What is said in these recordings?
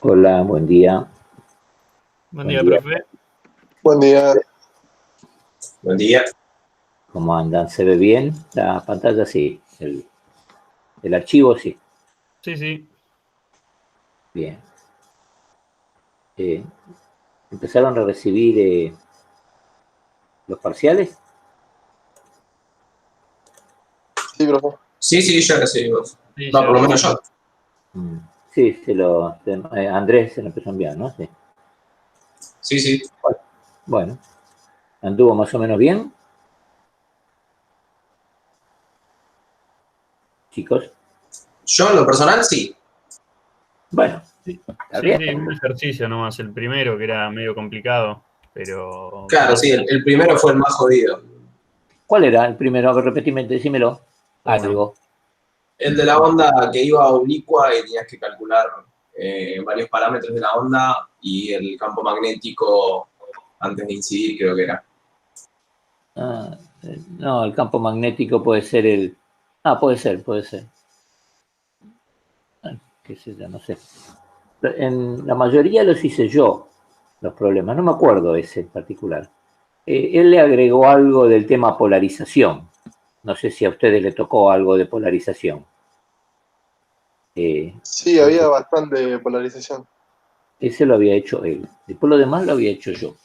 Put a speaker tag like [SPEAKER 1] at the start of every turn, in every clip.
[SPEAKER 1] Hola, buen día.
[SPEAKER 2] Buen día, profe.
[SPEAKER 3] Buen día.
[SPEAKER 4] Buen día.
[SPEAKER 1] ¿Cómo andan? ¿Se ve bien la pantalla? Sí. El archivo, sí.
[SPEAKER 2] Sí.
[SPEAKER 1] Bien. ¿Empezaron a recibir los parciales?
[SPEAKER 3] Sí, profe.
[SPEAKER 4] Sí, ya recibimos.
[SPEAKER 2] Sí,
[SPEAKER 4] No,
[SPEAKER 2] ya.
[SPEAKER 4] por lo menos yo.
[SPEAKER 1] Sí, Andrés se lo empezó a enviar, ¿no? Sí.
[SPEAKER 4] Sí.
[SPEAKER 1] Bueno, ¿anduvo más o menos bien, chicos?
[SPEAKER 4] Yo en lo personal sí.
[SPEAKER 1] Bueno,
[SPEAKER 2] Sí,
[SPEAKER 1] está bien.
[SPEAKER 2] un ejercicio nomás, el primero que era medio complicado, pero...
[SPEAKER 4] Claro, sí, el primero fue el más jodido.
[SPEAKER 1] ¿Cuál era el primero? A ver, repetime, decímelo.
[SPEAKER 2] Uno.
[SPEAKER 1] Algo.
[SPEAKER 4] El de la onda que iba oblicua y tenías que calcular varios parámetros de la onda y el campo magnético antes de incidir, creo que era.
[SPEAKER 1] No, el campo magnético puede ser el... puede ser. Qué sé yo, no sé. En la mayoría los hice yo, los problemas. No me acuerdo ese en particular. Él le agregó algo del tema polarización. No sé si a ustedes le tocó algo de polarización.
[SPEAKER 3] Sí, había bastante polarización.
[SPEAKER 1] Ese lo había hecho él. Después lo demás lo había hecho yo.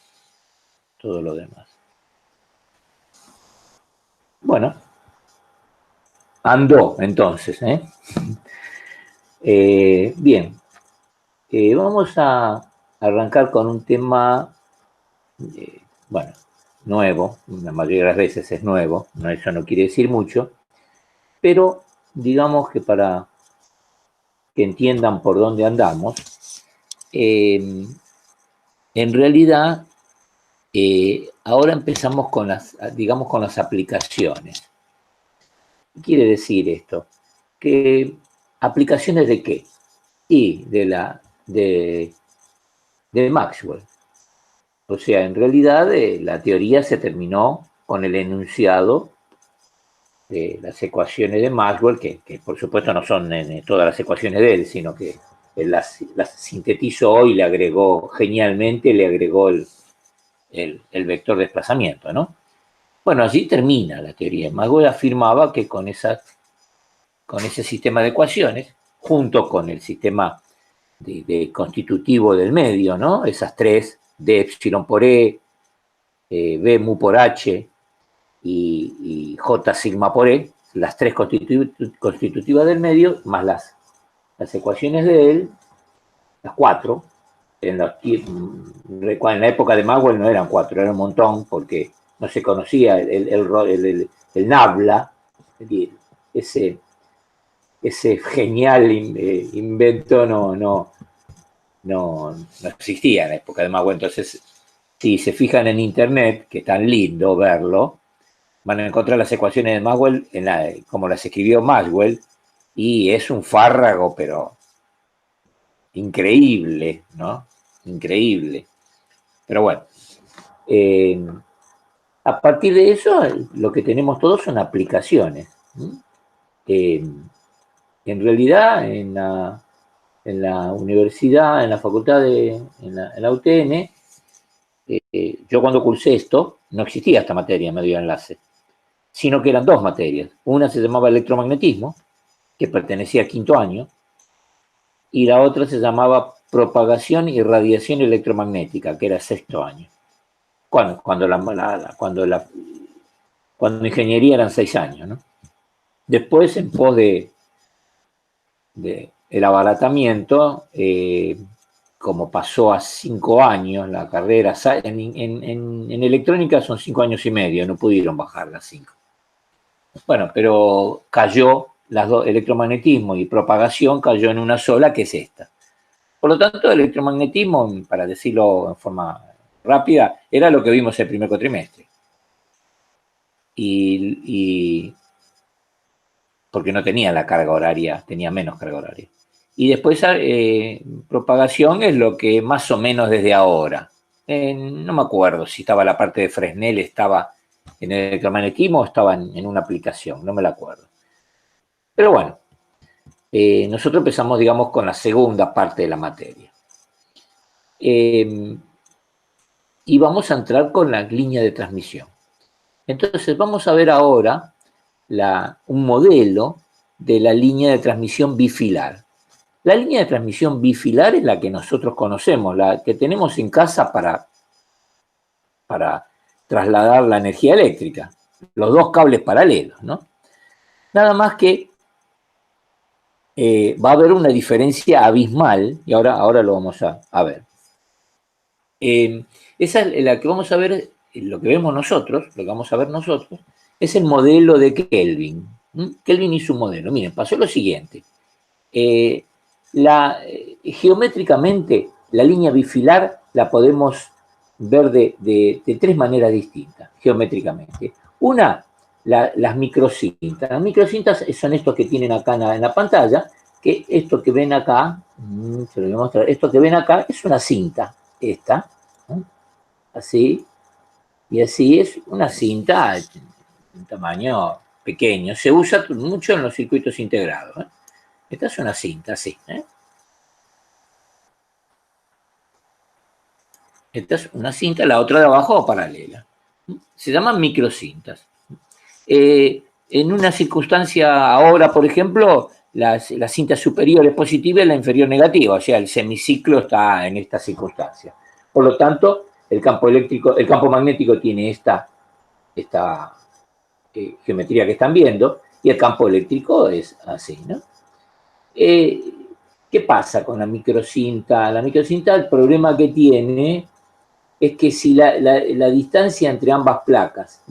[SPEAKER 1] Todo lo demás. Bueno, andó entonces. Bien. Vamos a arrancar con un tema, bueno, nuevo. La mayoría de las veces es nuevo. No, eso no quiere decir mucho. Pero digamos que para que entiendan por dónde andamos, en realidad ahora empezamos con digamos, con las aplicaciones. ¿Qué quiere decir esto? Que aplicaciones de qué? Y de Maxwell. O sea, en realidad la teoría se terminó con el enunciado de las ecuaciones de Maxwell, que por supuesto no son todas las ecuaciones de él, sino que él las sintetizó y le agregó genialmente, le agregó el vector de desplazamiento, ¿no? Bueno, allí termina la teoría. Maxwell afirmaba que con ese sistema de ecuaciones, junto con el sistema de constitutivo del medio, ¿no? Esas tres, d epsilon por B mu por H y J sigma por E, las tres constitutivas del medio, más las ecuaciones de él, las cuatro. En la época de Maxwell no eran cuatro, eran un montón, porque no se conocía el nabla, ese genial invento no existía en la época de Maxwell. Entonces, si se fijan en internet, que es tan lindo verlo, van a encontrar las ecuaciones de Maxwell como las escribió Maxwell, y es un fárrago, pero increíble, ¿no? Increíble. Pero bueno, a partir de eso, lo que tenemos todos son aplicaciones. En realidad, en la universidad, en la facultad, en la UTN, yo cuando cursé esto, no existía esta materia, medio enlace, sino que eran dos materias. Una se llamaba electromagnetismo, que pertenecía a quinto año, y la otra se llamaba propagación y radiación electromagnética, que era sexto año. Cuando ingeniería eran 6 años, ¿no? Después, en pos de el abaratamiento, como pasó a 5 años la carrera, en electrónica son 5 años y medio, no pudieron bajar las 5. Bueno, pero cayó las dos, electromagnetismo y propagación cayó en una sola, que es esta. Por lo tanto, el electromagnetismo, para decirlo en forma rápida, era lo que vimos el primer cuatrimestre. Y porque no tenía la carga horaria, tenía menos carga horaria. Y después propagación es lo que más o menos desde ahora. No me acuerdo si estaba la parte de Fresnel, estaba en el electromagnetismo o estaba en una aplicación, no me la acuerdo. Pero bueno, nosotros empezamos, digamos, con la segunda parte de la materia. y vamos a entrar con la línea de transmisión. Entonces, vamos a ver ahora un modelo de la línea de transmisión bifilar. La línea de transmisión bifilar es la que nosotros conocemos, la que tenemos en casa para trasladar la energía eléctrica. Los dos cables paralelos, ¿no? Nada más que va a haber una diferencia abismal, y ahora lo vamos a ver. Esa es la que vamos a ver, lo que vemos nosotros, lo que vamos a ver nosotros, es el modelo de Kelvin. Kelvin hizo un modelo. Miren, pasó lo siguiente. Geométricamente, la línea bifilar la podemos ver de tres maneras distintas, geométricamente. Una, las microcintas. Las microcintas son estos que tienen acá en la pantalla, que esto que ven acá, se lo voy a mostrar, esto que ven acá es una cinta, esta, ¿no? Así, y así es una cinta de un tamaño pequeño, se usa mucho en los circuitos integrados, ¿eh? Esta es una cinta, así, ¿eh? Esta es una cinta, la otra de abajo paralela. Se llaman microcintas. En una circunstancia ahora, por ejemplo, la cinta superior es positiva y la inferior negativa, o sea, el semiciclo está en esta circunstancia. Por lo tanto, el campo magnético tiene esta geometría que están viendo, y el campo eléctrico es así, ¿no? ¿Qué pasa con la microcinta? La microcinta, el problema que tiene es que si la distancia entre ambas placas,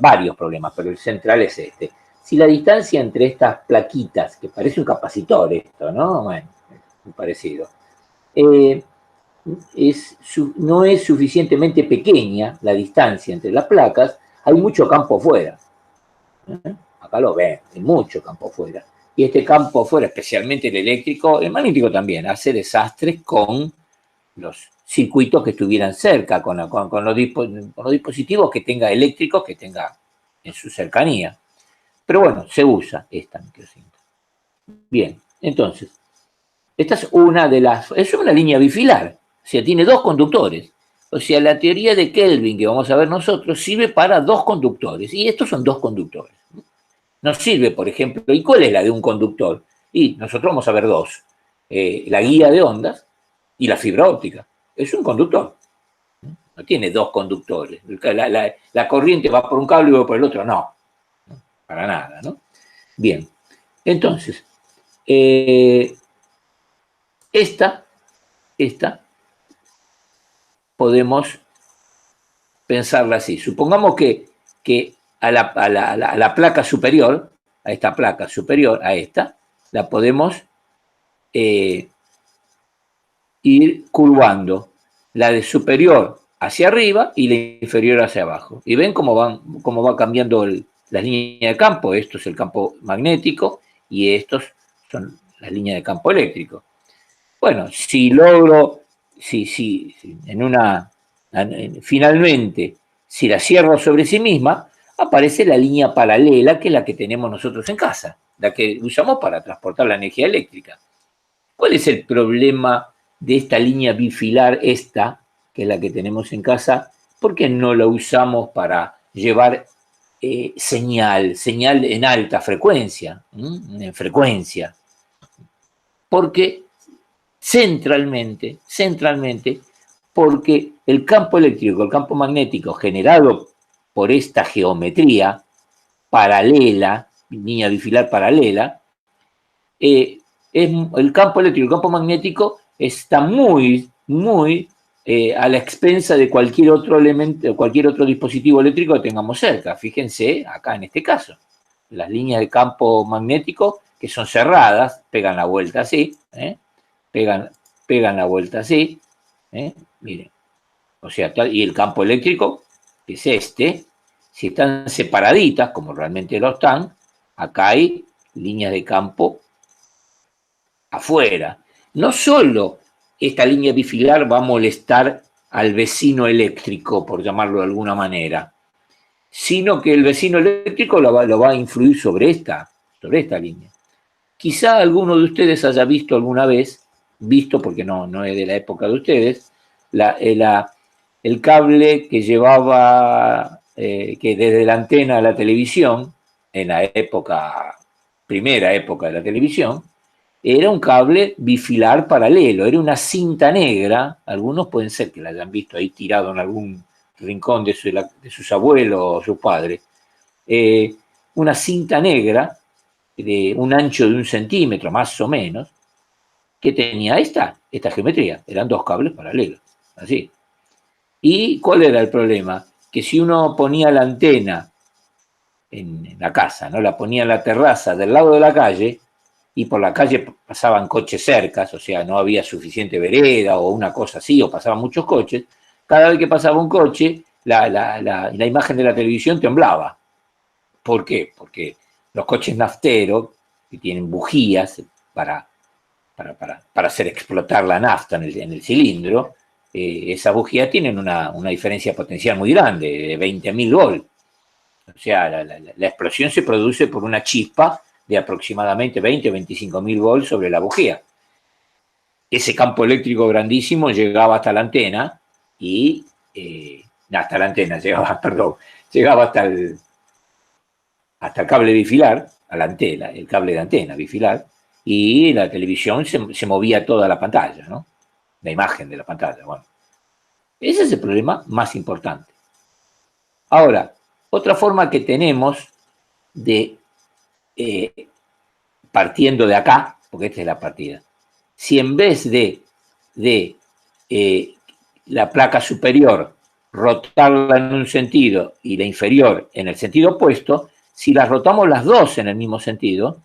[SPEAKER 1] varios problemas, pero el central es este. Si la distancia entre estas plaquitas, que parece un capacitor esto, ¿no? Bueno, muy parecido. No es suficientemente pequeña la distancia entre las placas, hay mucho campo fuera. Acá lo ven, hay mucho campo fuera. Y este campo fuera, especialmente el eléctrico, el magnético también, hace desastres con los circuitos que estuvieran cerca, con los dispositivos que tenga eléctricos que tenga en su cercanía. Pero bueno, se usa esta microcinta. Bien, entonces, esta es es una línea bifilar, o sea, tiene dos conductores. O sea, la teoría de Kelvin que vamos a ver nosotros sirve para dos conductores, y estos son dos conductores. Nos sirve, por ejemplo, ¿y cuál es la de un conductor? Y nosotros vamos a ver dos, la guía de ondas y la fibra óptica. Es un conductor, no tiene dos conductores. La corriente va por un cable y va por el otro, no, para nada, ¿no? Bien, entonces, esta podemos pensarla así. Supongamos que a la placa superior, a esta placa superior, a esta, la podemos ir curvando, la de superior hacia arriba y la inferior hacia abajo. Y ven cómo va cambiando la línea de campo. Esto es el campo magnético y estos son las líneas de campo eléctrico. Bueno, si logro, finalmente, si la cierro sobre sí misma, aparece la línea paralela, que es la que tenemos nosotros en casa, la que usamos para transportar la energía eléctrica. ¿Cuál es el problema de esta línea bifilar, esta, que es la que tenemos en casa? ¿Por qué no la usamos para llevar señal en alta frecuencia, en frecuencia? Porque centralmente, porque el campo eléctrico, el campo magnético generado por esta geometría paralela, línea bifilar paralela, el campo eléctrico, el campo magnético está muy a la expensa de cualquier otro elemento, cualquier otro dispositivo eléctrico que tengamos cerca. Fíjense acá en este caso, las líneas de campo magnético que son cerradas, pegan la vuelta así, pegan la vuelta así, miren, o sea, y el campo eléctrico, que es este, si están separaditas, como realmente lo están, acá hay líneas de campo afuera. No solo esta línea bifilar va a molestar al vecino eléctrico, por llamarlo de alguna manera, sino que el vecino eléctrico lo va a influir sobre esta línea. Quizá alguno de ustedes haya visto alguna vez, porque no es de la época de ustedes, el cable que llevaba, que desde la antena a la televisión, en la primera época de la televisión, era un cable bifilar paralelo, era una cinta negra, algunos pueden ser que la hayan visto ahí tirado en algún rincón de sus abuelos o sus padres, una cinta negra de un ancho de 1 centímetro más o menos, que tenía esta geometría, eran 2 cables paralelos, así. ¿Y cuál era el problema? Que si uno ponía la antena en la casa, ¿no? La ponía en la terraza del lado de la calle, y por la calle pasaban coches cercas, o sea, no había suficiente vereda o una cosa así, o pasaban muchos coches, cada vez que pasaba un coche, la imagen de la televisión temblaba. ¿Por qué? Porque los coches nafteros, que tienen bujías para hacer explotar la nafta en el cilindro, esas bujías tienen una diferencia potencial muy grande, de 20.000 volts. O sea, la explosión se produce por una chispa de aproximadamente 20 o 25.000 volts sobre la bujía. Ese campo eléctrico grandísimo llegaba hasta la antena y llegaba hasta el cable bifilar, a la antena, el cable de antena bifilar, y la televisión se movía toda la pantalla, ¿no? La imagen de la pantalla. Bueno, ese es el problema más importante. Ahora, otra forma que tenemos de, partiendo de acá, porque esta es la partida, si en vez de la placa superior rotarla en un sentido y la inferior en el sentido opuesto, si las rotamos las dos en el mismo sentido,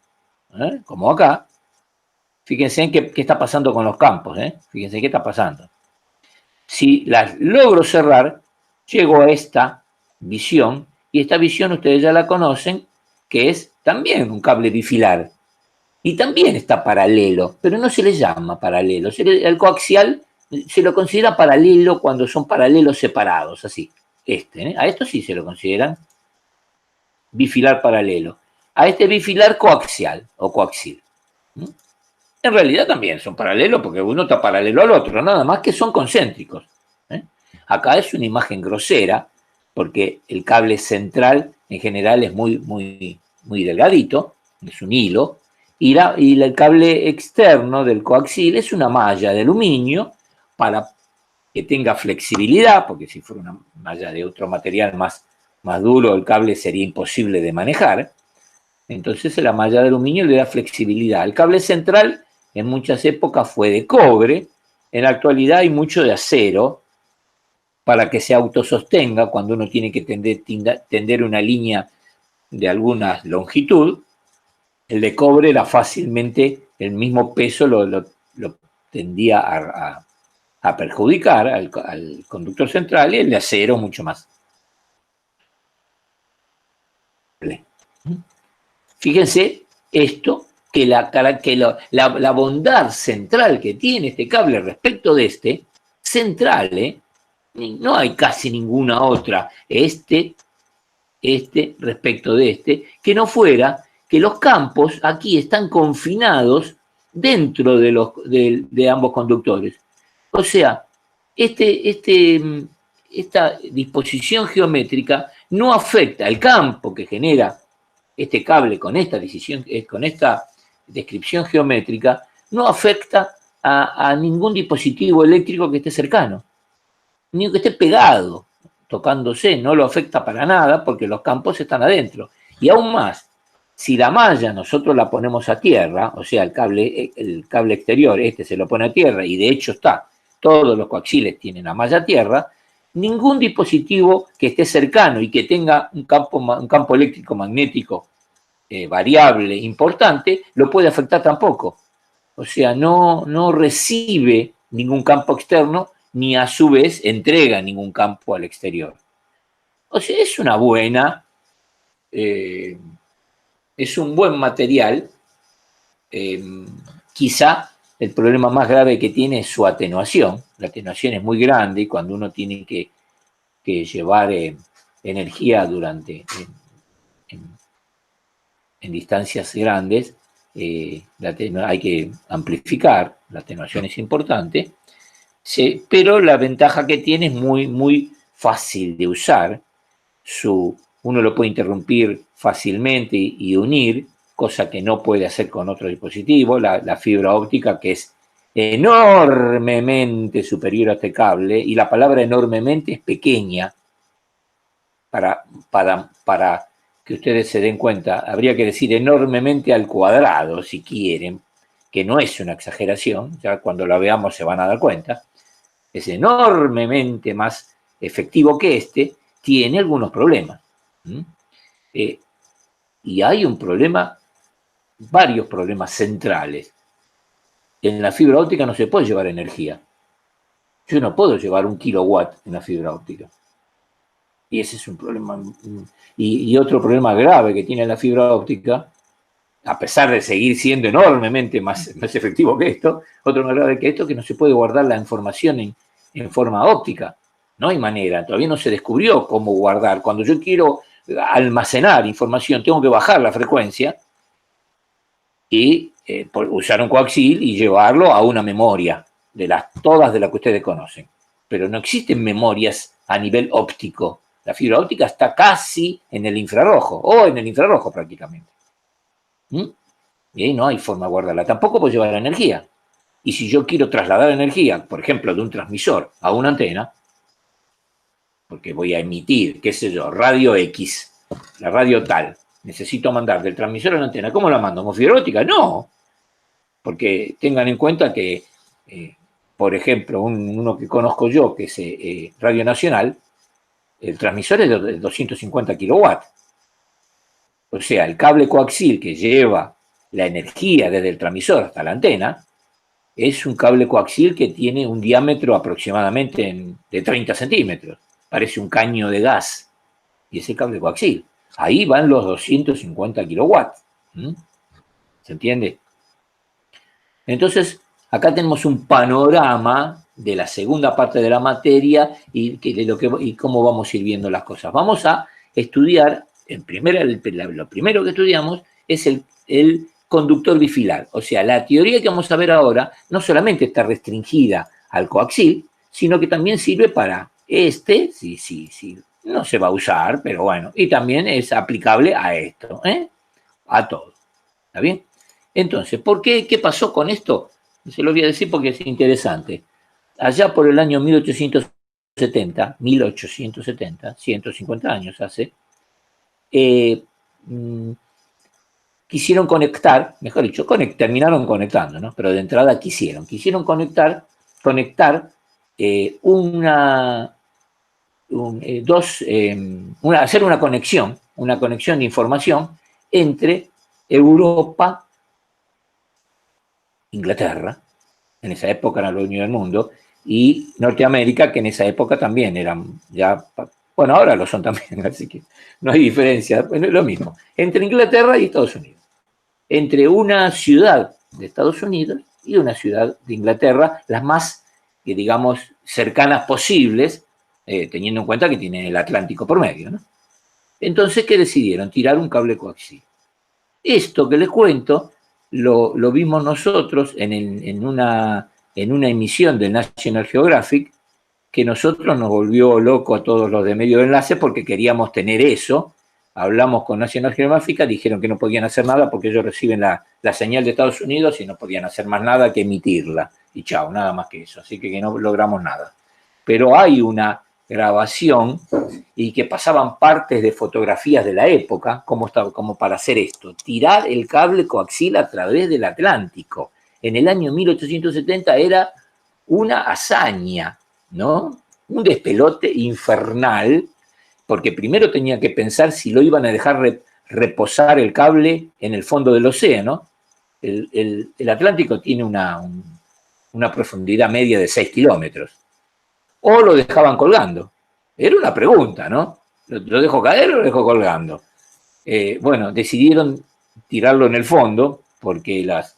[SPEAKER 1] como acá, fíjense en qué está pasando con los campos, fíjense qué está pasando. Si las logro cerrar, llego a esta visión, y esta visión ustedes ya la conocen, que es también un cable bifilar. Y también está paralelo, pero no se le llama paralelo. El coaxial se lo considera paralelo cuando son paralelos separados, así. A esto sí se lo consideran bifilar paralelo. A este bifilar coaxial o coaxil. En realidad también son paralelos porque uno está paralelo al otro, nada más que son concéntricos. Acá es una imagen grosera porque el cable central en general es muy, muy, muy delgadito, es un hilo, y el cable externo del coaxil es una malla de aluminio para que tenga flexibilidad, porque si fuera una malla de otro material más duro, el cable sería imposible de manejar. Entonces la malla de aluminio le da flexibilidad. El cable central en muchas épocas fue de cobre, en la actualidad hay mucho de acero para que se autosostenga cuando uno tiene que tender una línea de alguna longitud. El de cobre era fácilmente, el mismo peso lo tendía a perjudicar al conductor central, y el de acero mucho más. Fíjense esto, que la bondad central que tiene este cable respecto de este, central, no hay casi ninguna otra, respecto de que no fuera que los campos aquí están confinados dentro de ambos conductores. O sea, esta disposición geométrica no afecta el campo que genera este cable con esta descripción geométrica, no afecta a ningún dispositivo eléctrico que esté cercano, ni que esté pegado, tocándose, no lo afecta para nada porque los campos están adentro. Y aún más, si la malla nosotros la ponemos a tierra, o sea, el cable exterior, se lo pone a tierra, y de hecho todos los coaxiles tienen la malla a tierra, ningún dispositivo que esté cercano y que tenga un campo eléctrico magnético variable importante lo puede afectar tampoco. O sea, no recibe ningún campo externo ni a su vez entrega ningún campo al exterior. O sea, es un buen material. Quizá el problema más grave que tiene es su atenuación. La atenuación es muy grande y cuando uno tiene que llevar energía en distancias grandes, hay que amplificar, la atenuación es importante, Sí, pero la ventaja que tiene es muy fácil de usar. Uno lo puede interrumpir fácilmente y unir, cosa que no puede hacer con otro dispositivo. La fibra óptica, que es enormemente superior a este cable, y la palabra enormemente es pequeña, para que ustedes se den cuenta, habría que decir enormemente al cuadrado, si quieren, que no es una exageración, ya cuando la veamos se van a dar cuenta, es enormemente más efectivo que este, tiene algunos problemas. Y hay un problema, varios problemas centrales. En la fibra óptica no se puede llevar energía. Yo no puedo llevar 1 kilowatt en la fibra óptica. Y ese es un problema. Y otro problema grave que tiene la fibra óptica, a pesar de seguir siendo enormemente más efectivo que esto, otro más grave que esto, que no se puede guardar la información en forma óptica. No hay manera, todavía no se descubrió cómo guardar. Cuando yo quiero almacenar información, tengo que bajar la frecuencia y usar un coaxil y llevarlo a una memoria, todas de las que ustedes conocen. Pero no existen memorias a nivel óptico. La fibra óptica está casi en el infrarrojo, o en el infrarrojo prácticamente. Y ahí no hay forma de guardarla. Tampoco puedo llevar la energía. Y si yo quiero trasladar energía, por ejemplo, de un transmisor a una antena, porque voy a emitir, qué sé yo, radio X, la radio tal, necesito mandar del transmisor a la antena, ¿cómo la mando? ¿Con fibra óptica? No, porque tengan en cuenta que, por ejemplo, uno que conozco yo, que es Radio Nacional, el transmisor es de 250 kilowatts. O sea, el cable coaxil que lleva la energía desde el transmisor hasta la antena es un cable coaxil que tiene un diámetro aproximadamente de 30 centímetros. Parece un caño de gas. Y ese cable coaxil. Ahí van los 250 kilowatts. ¿Se entiende? Entonces, acá tenemos un panorama de la segunda parte de la materia y cómo vamos a ir viendo las cosas. Vamos a estudiar, lo primero que estudiamos es el conductor bifilar. O sea, la teoría que vamos a ver ahora no solamente está restringida al coaxil, sino que también sirve para sí, no se va a usar, pero bueno, y también es aplicable a esto, a todo. ¿Está bien? Entonces, ¿qué pasó con esto? Se lo voy a decir porque es interesante. Allá por el año 1870, 150 años hace, quisieron conectar, mejor dicho, terminaron conectando, ¿no? Pero de entrada quisieron conectar hacer una conexión de información entre Europa, Inglaterra, en esa época era la Unión del Mundo, y Norteamérica, que en esa época también eran ya, bueno, ahora lo son también, así que no hay diferencia, bueno, es lo mismo, entre Inglaterra y Estados Unidos, entre una ciudad de Estados Unidos y una ciudad de Inglaterra, las más, digamos, cercanas posibles, teniendo en cuenta que tiene el Atlántico por medio, ¿no? Entonces, ¿qué decidieron? Tirar un cable coaxil. Esto que les cuento lo vimos nosotros en una emisión del National Geographic, que nosotros nos volvió loco a todos los de medio de enlace porque queríamos tener eso. Hablamos con National Geographic, dijeron que no podían hacer nada porque ellos reciben la señal de Estados Unidos y no podían hacer más nada que emitirla. Y chao, nada más que eso. Así que no logramos nada. Pero hay una grabación y que pasaban partes de fotografías de la época, como para hacer esto, tirar el cable coaxil a través del Atlántico. En el año 1870 era una hazaña, ¿no? Un despelote infernal, porque primero tenía que pensar si lo iban a dejar reposar el cable en el fondo del océano. El Atlántico tiene una profundidad media de 6 kilómetros. O lo dejaban colgando. Era una pregunta, ¿no? ¿Lo dejo caer o lo dejo colgando? Bueno, decidieron tirarlo en el fondo porque los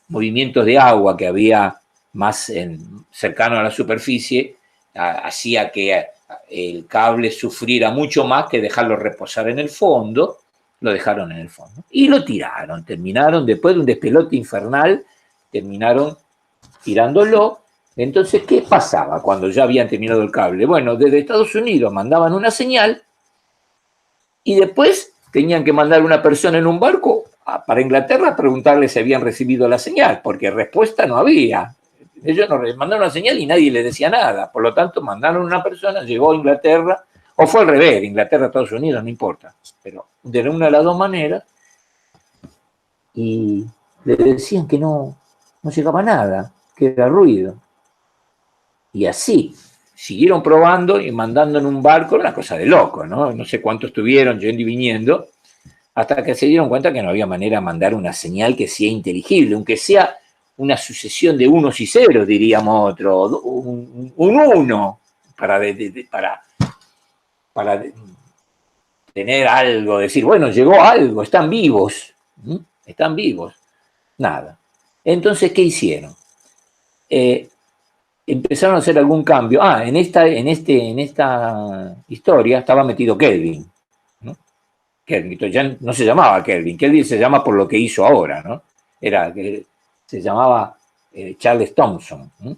[SPEAKER 1] movimientos de agua que había más cercano a la superficie hacía que el cable sufriera mucho más que dejarlo reposar en el fondo. Lo dejaron en el fondo. Y lo tiraron. Terminaron, después de un despelote infernal, terminaron tirándolo. Entonces, ¿qué pasaba cuando ya habían terminado el cable? Bueno, desde Estados Unidos mandaban una señal y después tenían que mandar una persona en un barco para Inglaterra a preguntarle si habían recibido la señal, porque respuesta no había. Ellos nos mandaron una señal y nadie les decía nada. Por lo tanto, mandaron una persona, llegó a Inglaterra, o fue al revés, Inglaterra, Estados Unidos, no importa. Pero de una de las dos maneras, y le decían que no llegaba nada, que era ruido. Y así, siguieron probando y mandando en un barco, una cosa de loco, ¿no? No sé cuánto estuvieron yendo y viniendo, hasta que se dieron cuenta que no había manera de mandar una señal que sea inteligible, aunque sea una sucesión de unos y ceros, diríamos otro, un uno, para tener algo, decir, bueno, llegó algo, están vivos, están vivos. Nada. Entonces, ¿qué hicieron? Empezaron a hacer algún cambio. En esta historia estaba metido Kelvin, ¿no? Kelvin ya no se llamaba Kelvin. Kelvin se llama por lo que hizo ahora, ¿no? Se llamaba Charles Thomson, ¿no?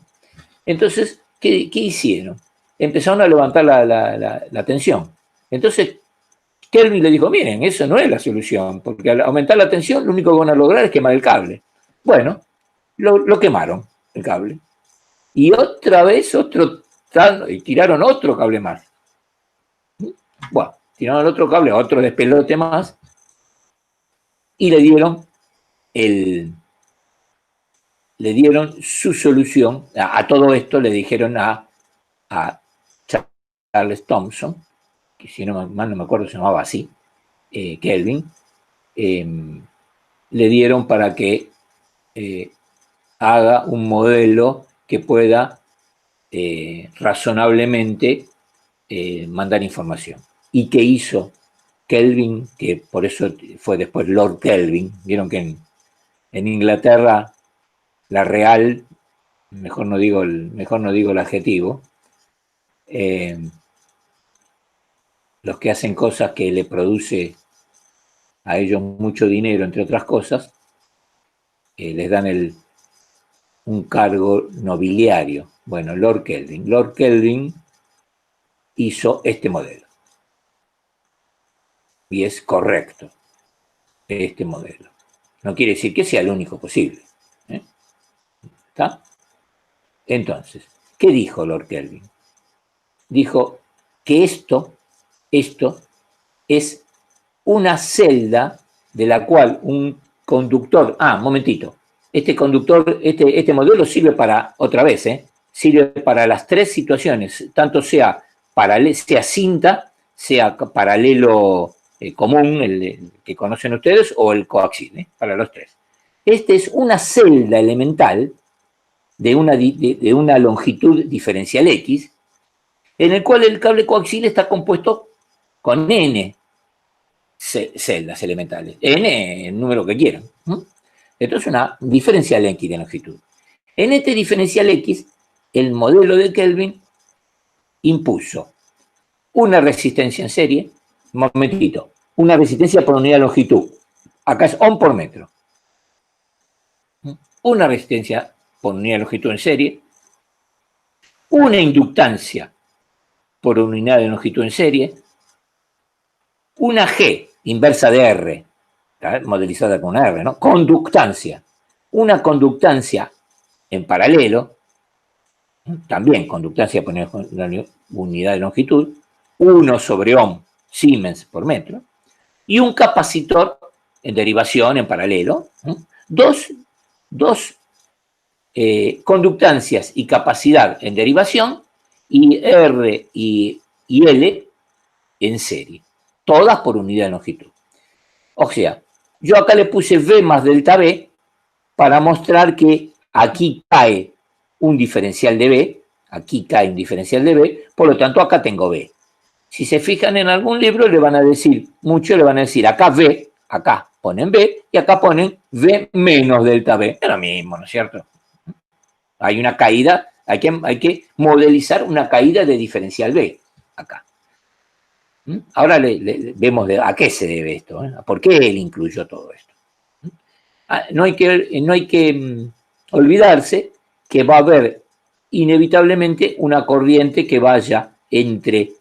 [SPEAKER 1] Entonces, ¿qué hicieron? Empezaron a levantar la tensión. Entonces, Kelvin le dijo, miren, eso no es la solución, porque al aumentar la tensión, lo único que van a lograr es quemar el cable. Bueno, lo quemaron, el cable. Y otra vez y tiraron otro cable más. Bueno, tiraron otro cable, otro despelote más, y le dieron su solución. A todo esto le dijeron a Charles Thomson, que si no me acuerdo se llamaba así, Kelvin, le dieron para que haga un modelo que pueda razonablemente mandar información. ¿Y qué hizo Kelvin? Que por eso fue después Lord Kelvin. Vieron que en Inglaterra la Real, mejor no digo el adjetivo, los que hacen cosas que le produce a ellos mucho dinero, entre otras cosas, les dan un cargo nobiliario. Bueno, Lord Kelvin hizo este modelo. Y es correcto, este modelo. No quiere decir que sea el único posible. ¿Está? Entonces, ¿qué dijo Lord Kelvin? Dijo que esto es una celda de la cual un conductor... momentito. Este conductor, este modelo sirve para, otra vez, sirve para las tres situaciones, tanto sea cinta, sea paralelo común, el que conocen ustedes, o el coaxil, para los tres. Este es una celda elemental de una longitud diferencial X, en el cual el cable coaxil está compuesto con N celdas elementales. N, el número que quieran. Entonces, una diferencial X de longitud. En este diferencial X, el modelo de Kelvin impuso una resistencia en serie, un momentito, una resistencia por unidad de longitud. Acá es ohm por metro. Una resistencia por unidad de longitud en serie, una inductancia por unidad de longitud en serie, una G inversa de R, modelizada con una R, ¿no? Conductancia. Una conductancia en paralelo, también conductancia por unidad de longitud, 1 sobre ohm Siemens por metro, y un capacitor en derivación en paralelo, dos conductancias y capacidad en derivación, y R y L en serie, todas por unidad de longitud. O sea, yo acá le puse V más delta V para mostrar que aquí cae un diferencial de V, por lo tanto acá tengo V. Si se fijan en algún libro muchos le van a decir acá V, acá ponen V y acá ponen V menos delta V. Es lo mismo, ¿no es cierto? Hay una caída, hay que modelizar una caída de diferencial V acá. Ahora vemos a qué se debe esto, ¿por qué él incluyó todo esto? No hay que olvidarse que va a haber inevitablemente una corriente que vaya entre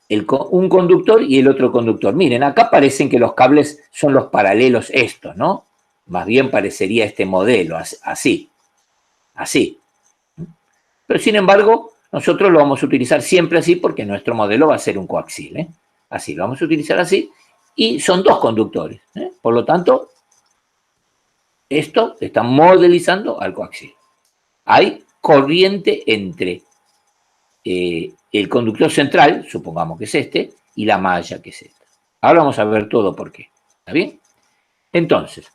[SPEAKER 1] un conductor y el otro conductor. Miren, acá parecen que los cables son los paralelos estos, ¿no? Más bien parecería este modelo, así. Pero sin embargo, nosotros lo vamos a utilizar siempre así porque nuestro modelo va a ser un coaxil, ¿eh? Así, lo vamos a utilizar así. Y son dos conductores, ¿eh? Por lo tanto, esto está modelizando al coaxil. Hay corriente entre el conductor central, supongamos que es este, y la malla, que es esta. Ahora vamos a ver todo por qué. ¿Está bien? Entonces,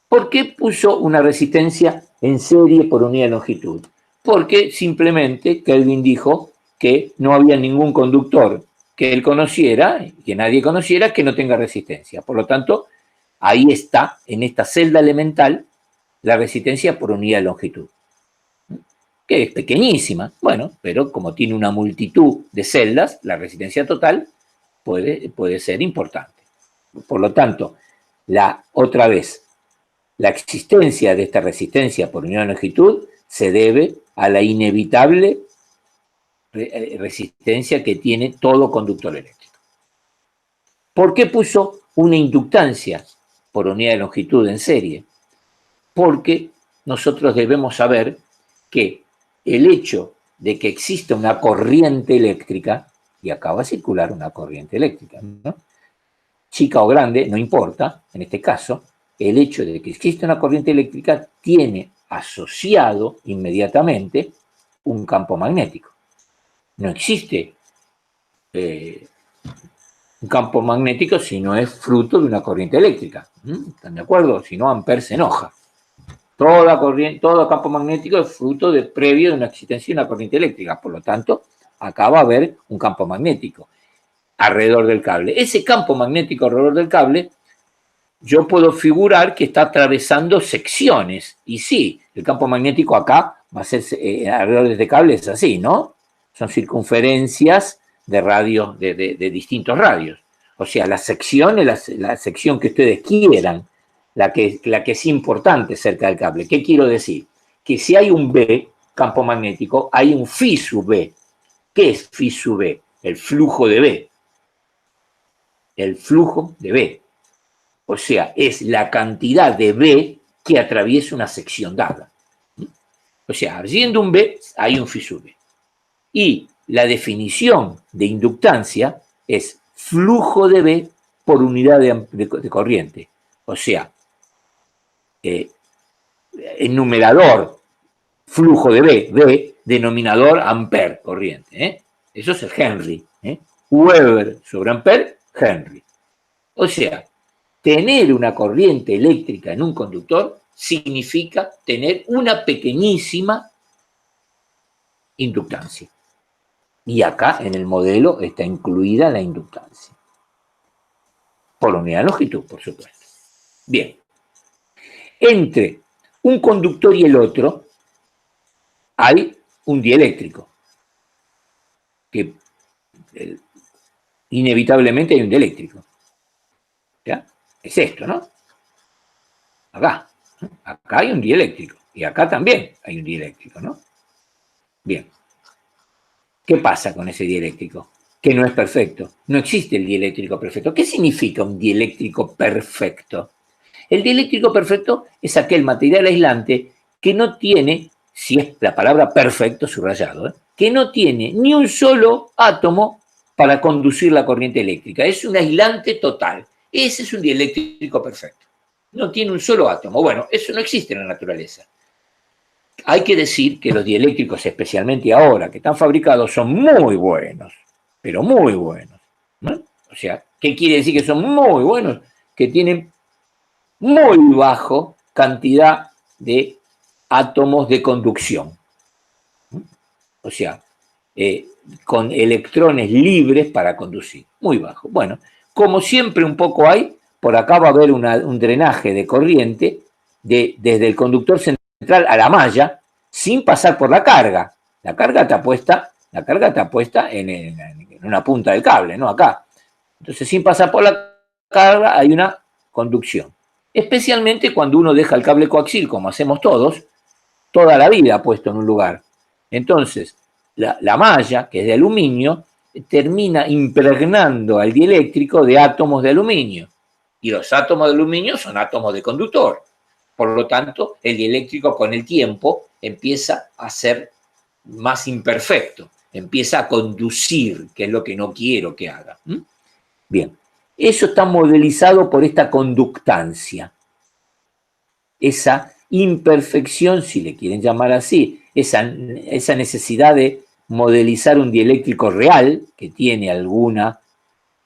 [SPEAKER 1] ¿por qué puso una resistencia en serie por unidad de longitud? Porque simplemente Kelvin dijo que no había ningún conductor que él conociera, que nadie conociera, que no tenga resistencia. Por lo tanto, ahí está, en esta celda elemental, la resistencia por unidad de longitud, que es pequeñísima, bueno, pero como tiene una multitud de celdas, la resistencia total puede ser importante. Por lo tanto, otra vez, la existencia de esta resistencia por unidad de longitud se debe a la inevitable resistencia que tiene todo conductor eléctrico. ¿Por qué puso una inductancia por unidad de longitud en serie? Porque nosotros debemos saber que el hecho de que exista una corriente eléctrica, y acá va a circular una corriente eléctrica, ¿no? Chica o grande, no importa, en este caso, el hecho de que exista una corriente eléctrica tiene asociado inmediatamente un campo magnético. No existe un campo magnético si no es fruto de una corriente eléctrica. ¿Están de acuerdo? Si no, Ampère se enoja. Todo campo magnético es fruto previo de una existencia de una corriente eléctrica. Por lo tanto, acá va a haber un campo magnético alrededor del cable. Ese campo magnético alrededor del cable, yo puedo figurar que está atravesando secciones. Y sí, el campo magnético acá va a ser alrededor de este cable, es así, ¿no? Son circunferencias de radios, de distintos radios. O sea, la sección es la sección que ustedes quieran, la que es importante cerca del cable. ¿Qué quiero decir? Que si hay un B, campo magnético, hay un phi sub B. ¿Qué es phi sub B? El flujo de B. El flujo de B. O sea, es la cantidad de B que atraviesa una sección dada. O sea, haciendo un B, hay un phi sub B. Y la definición de inductancia es flujo de B por unidad de corriente. O sea, el numerador, flujo de B, denominador Ampère, corriente. Eso es el Henry. Weber sobre Ampère, Henry. O sea, tener una corriente eléctrica en un conductor significa tener una pequeñísima inductancia. Y acá en el modelo está incluida la inductancia. Por unidad de longitud, por supuesto. Bien. Entre un conductor y el otro hay un dieléctrico. Que inevitablemente hay un dieléctrico. ¿Ya? Es esto, ¿no? Acá. Acá hay un dieléctrico. Y acá también hay un dieléctrico, ¿no? Bien. ¿Qué pasa con ese dieléctrico? Que no es perfecto. No existe el dieléctrico perfecto. ¿Qué significa un dieléctrico perfecto? El dieléctrico perfecto es aquel material aislante que no tiene, si es la palabra perfecto subrayado, que no tiene ni un solo átomo para conducir la corriente eléctrica. Es un aislante total. Ese es un dieléctrico perfecto. No tiene un solo átomo. Bueno, eso no existe en la naturaleza. Hay que decir que los dieléctricos, especialmente ahora que están fabricados, son muy buenos, pero muy buenos, ¿no? O sea, ¿qué quiere decir que son muy buenos? Que tienen muy bajo cantidad de átomos de conducción. O sea, con electrones libres para conducir. Muy bajo. Bueno, como siempre un poco hay, por acá va a haber un drenaje de corriente desde el conductor central a la malla, sin pasar por la carga. La carga está puesta en una punta del cable, ¿no? Acá. Entonces, sin pasar por la carga, hay una conducción. Especialmente cuando uno deja el cable coaxil, como hacemos todos, toda la vida puesto en un lugar. Entonces, la malla, que es de aluminio, termina impregnando al dieléctrico de átomos de aluminio. Y los átomos de aluminio son átomos de conductor. Por lo tanto, el dieléctrico con el tiempo empieza a ser más imperfecto, empieza a conducir, que es lo que no quiero que haga. Bien, eso está modelizado por esta conductancia, esa imperfección, si le quieren llamar así, esa necesidad de modelizar un dieléctrico real que tiene alguna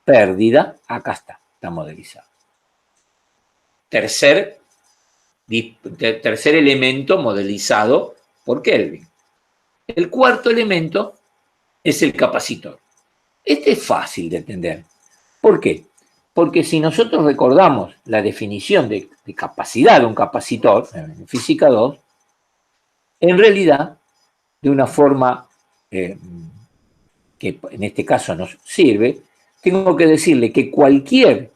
[SPEAKER 1] pérdida, acá está modelizado. Tercer elemento modelizado por Kelvin. El cuarto elemento es el capacitor. Este es fácil de entender. ¿Por qué? Porque si nosotros recordamos la definición de capacidad de un capacitor, en física 2, en realidad, de una forma que en este caso nos sirve, tengo que decirle que cualquier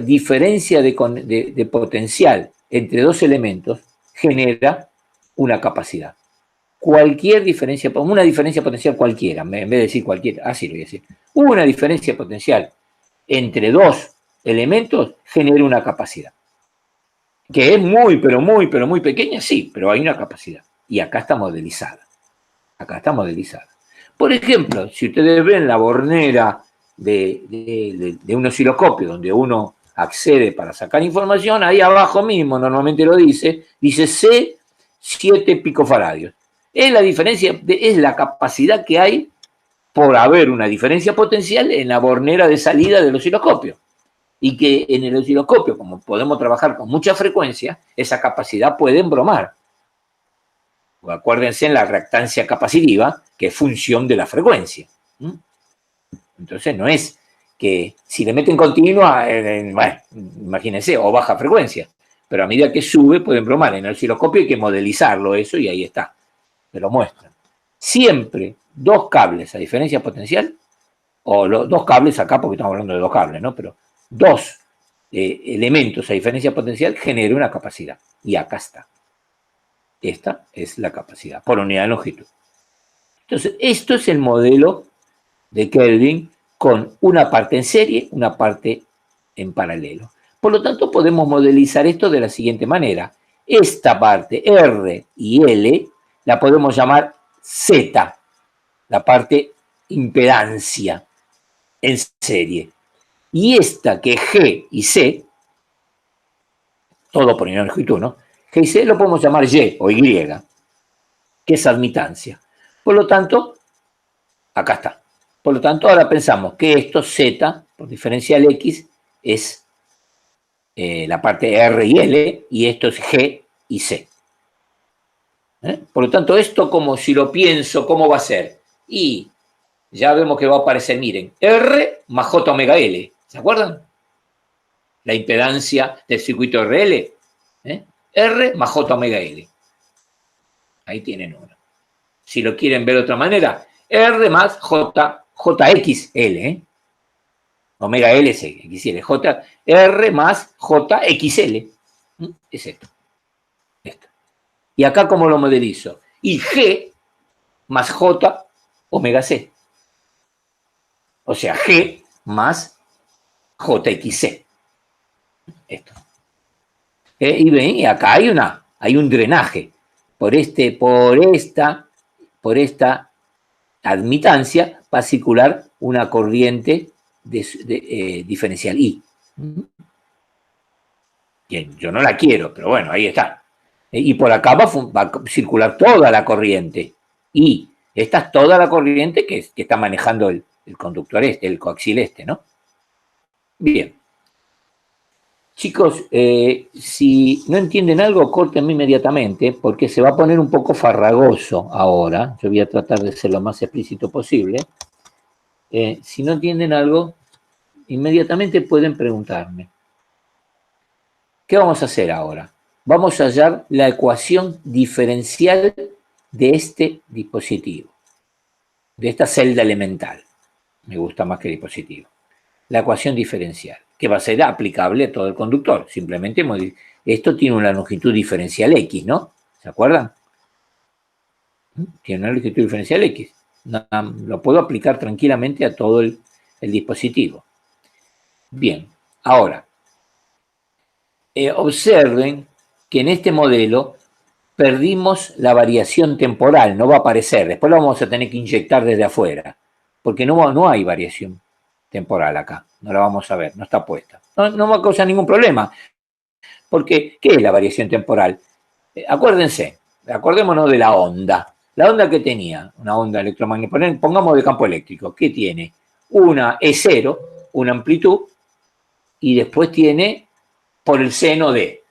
[SPEAKER 1] diferencia de potencial entre dos elementos genera una capacidad. Cualquier diferencia, una diferencia potencial cualquiera, en vez de decir cualquiera, así lo voy a decir, una diferencia potencial entre dos elementos genera una capacidad. Que es muy, pero muy pequeña, sí, pero hay una capacidad. Y acá está modelizada. Acá está modelizada. Por ejemplo, si ustedes ven la bornera de un osciloscopio donde uno accede para sacar información, ahí abajo mismo normalmente lo dice C 7 picofaradios. Es la diferencia, es la capacidad que hay por haber una diferencia potencial en la bornera de salida del osciloscopio. Y que en el osciloscopio, como podemos trabajar con mucha frecuencia, esa capacidad puede embromar. Acuérdense en la reactancia capacitiva, que es función de la frecuencia. Entonces no es que si le meten continua, bueno, imagínense, o baja frecuencia, pero a medida que sube puede embromar. En el osciloscopio hay que modelizarlo eso y ahí está, me lo muestran. Siempre dos cables a diferencia potencial, o dos cables acá porque estamos hablando de dos cables, ¿no? Pero dos elementos a diferencia potencial genera una capacidad. Y acá está. Esta es la capacidad por unidad de longitud. Entonces, esto es el modelo de Kelvin con una parte en serie, una parte en paralelo. Por lo tanto, podemos modelizar esto de la siguiente manera. Esta parte, R y L, la podemos llamar Z, la parte impedancia en serie. Y esta que es G y C, todo por unidad de longitud, ¿no? G y C lo podemos llamar Y o Y, que es admitancia. Por lo tanto, acá está. Por lo tanto, ahora pensamos que esto Z, por diferencial X, es la parte R y L, y esto es G y C. Por lo tanto, esto como si lo pienso, ¿cómo va a ser? Y ya vemos que va a aparecer, miren, R más J omega L. ¿Se acuerdan? La impedancia del circuito RL. R más J omega L. Ahí tienen uno. Si lo quieren ver de otra manera, R más JXL. Omega L es XL. R más JXL. Es esto. Y acá, ¿cómo lo modelizo? Y G más J omega C. O sea, G más JXC. Esto. Y ven, y acá hay un drenaje. Por esta admitancia va a circular una corriente diferencial I. Bien, yo no la quiero, pero bueno, ahí está. Y por acá va a circular toda la corriente. Y esta es toda la corriente que está manejando el conductor el coaxil ¿no? Bien. Chicos, si no entienden algo, córtenme inmediatamente, porque se va a poner un poco farragoso ahora. Yo voy a tratar de ser lo más explícito posible. Si no entienden algo, inmediatamente pueden preguntarme. ¿Qué vamos a hacer ahora? Vamos a hallar la ecuación diferencial de este dispositivo, de esta celda elemental. Me gusta más que dispositivo. La ecuación diferencial, que va a ser aplicable a todo el conductor. Simplemente esto tiene una longitud diferencial X, ¿no? ¿Se acuerdan? Tiene una longitud diferencial X. Lo puedo aplicar tranquilamente a todo el dispositivo. Bien, ahora, observen que en este modelo perdimos la variación temporal, no va a aparecer, después lo vamos a tener que inyectar desde afuera, porque no hay variación temporal acá, no la vamos a ver, no está puesta. No va a causar ningún problema, porque ¿qué es la variación temporal? Acordémonos de la onda. La onda que tenía, una onda electromagnética, pongamos de campo eléctrico, ¿qué tiene? Una E0, una amplitud, y después tiene por el seno de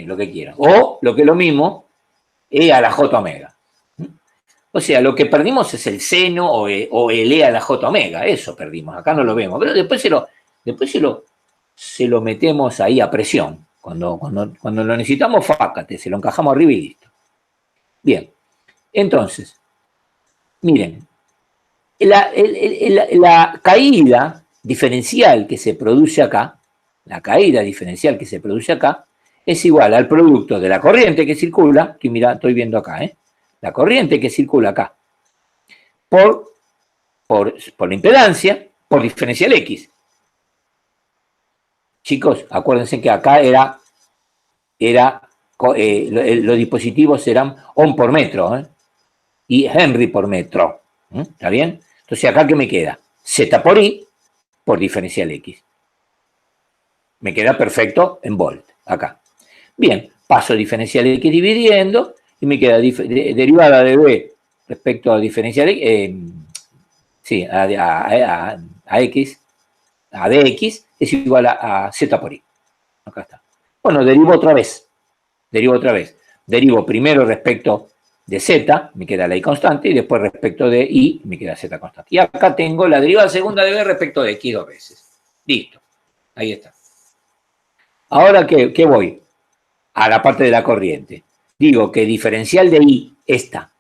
[SPEAKER 1] lo que quieran. O, lo que es lo mismo, E a la J omega. O sea, lo que perdimos es el seno o el E a la J omega. Eso perdimos. Acá no lo vemos. Pero después se lo metemos ahí a presión. Cuando lo necesitamos, fácate, se lo encajamos arriba y listo. Bien. Entonces, miren, la caída diferencial que se produce acá, es igual al producto de la corriente que circula, que mira, estoy viendo acá, la corriente que circula acá, por la impedancia, por diferencial X. Chicos, acuérdense que acá los dispositivos eran ohm por metro, y Henry por metro. ¿Está bien? Entonces, ¿acá qué me queda? Z por I por diferencial X. Me queda perfecto en volt, acá. Bien, paso diferencial X dividiendo y me queda derivada de B respecto a diferencial X, a X, a dx es igual a Z por I. Acá está. Bueno, derivo otra vez. Derivo primero respecto de Z, me queda la I constante, y después respecto de I, me queda Z constante. Y acá tengo la derivada segunda de B respecto de X 2 veces. Listo. Ahí está. Ahora, ¿qué voy? A la parte de la corriente. Digo que diferencial de I, esta.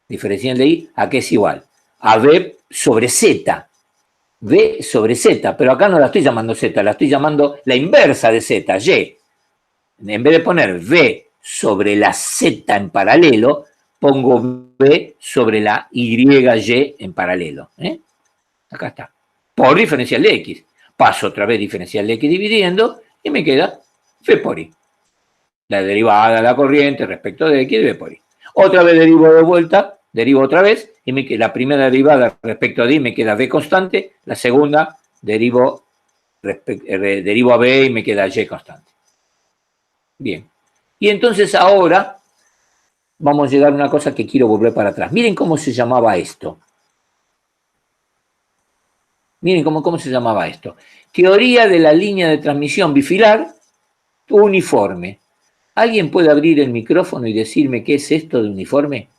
[SPEAKER 1] Diferencial de I, ¿a qué es igual? A B sobre Z. B sobre Z, pero acá no la estoy llamando Z, la estoy llamando la inversa de Z, Y. En vez de poner B sobre la Z en paralelo, pongo B sobre la YY en paralelo. Acá está. Por diferencial de X. Paso otra vez diferencial de X dividiendo y me queda V por I. La derivada de la corriente respecto de X, V por I. Otra vez derivo de vuelta, derivo otra vez, y la primera derivada respecto a I me queda V constante, la segunda derivo a B y me queda Y constante. Bien. Y entonces ahora vamos a llegar a una cosa que quiero volver para atrás. Miren cómo se llamaba esto. Miren cómo se llamaba esto. Teoría de la línea de transmisión bifilar uniforme. ¿Alguien puede abrir el micrófono y decirme qué es esto de uniforme?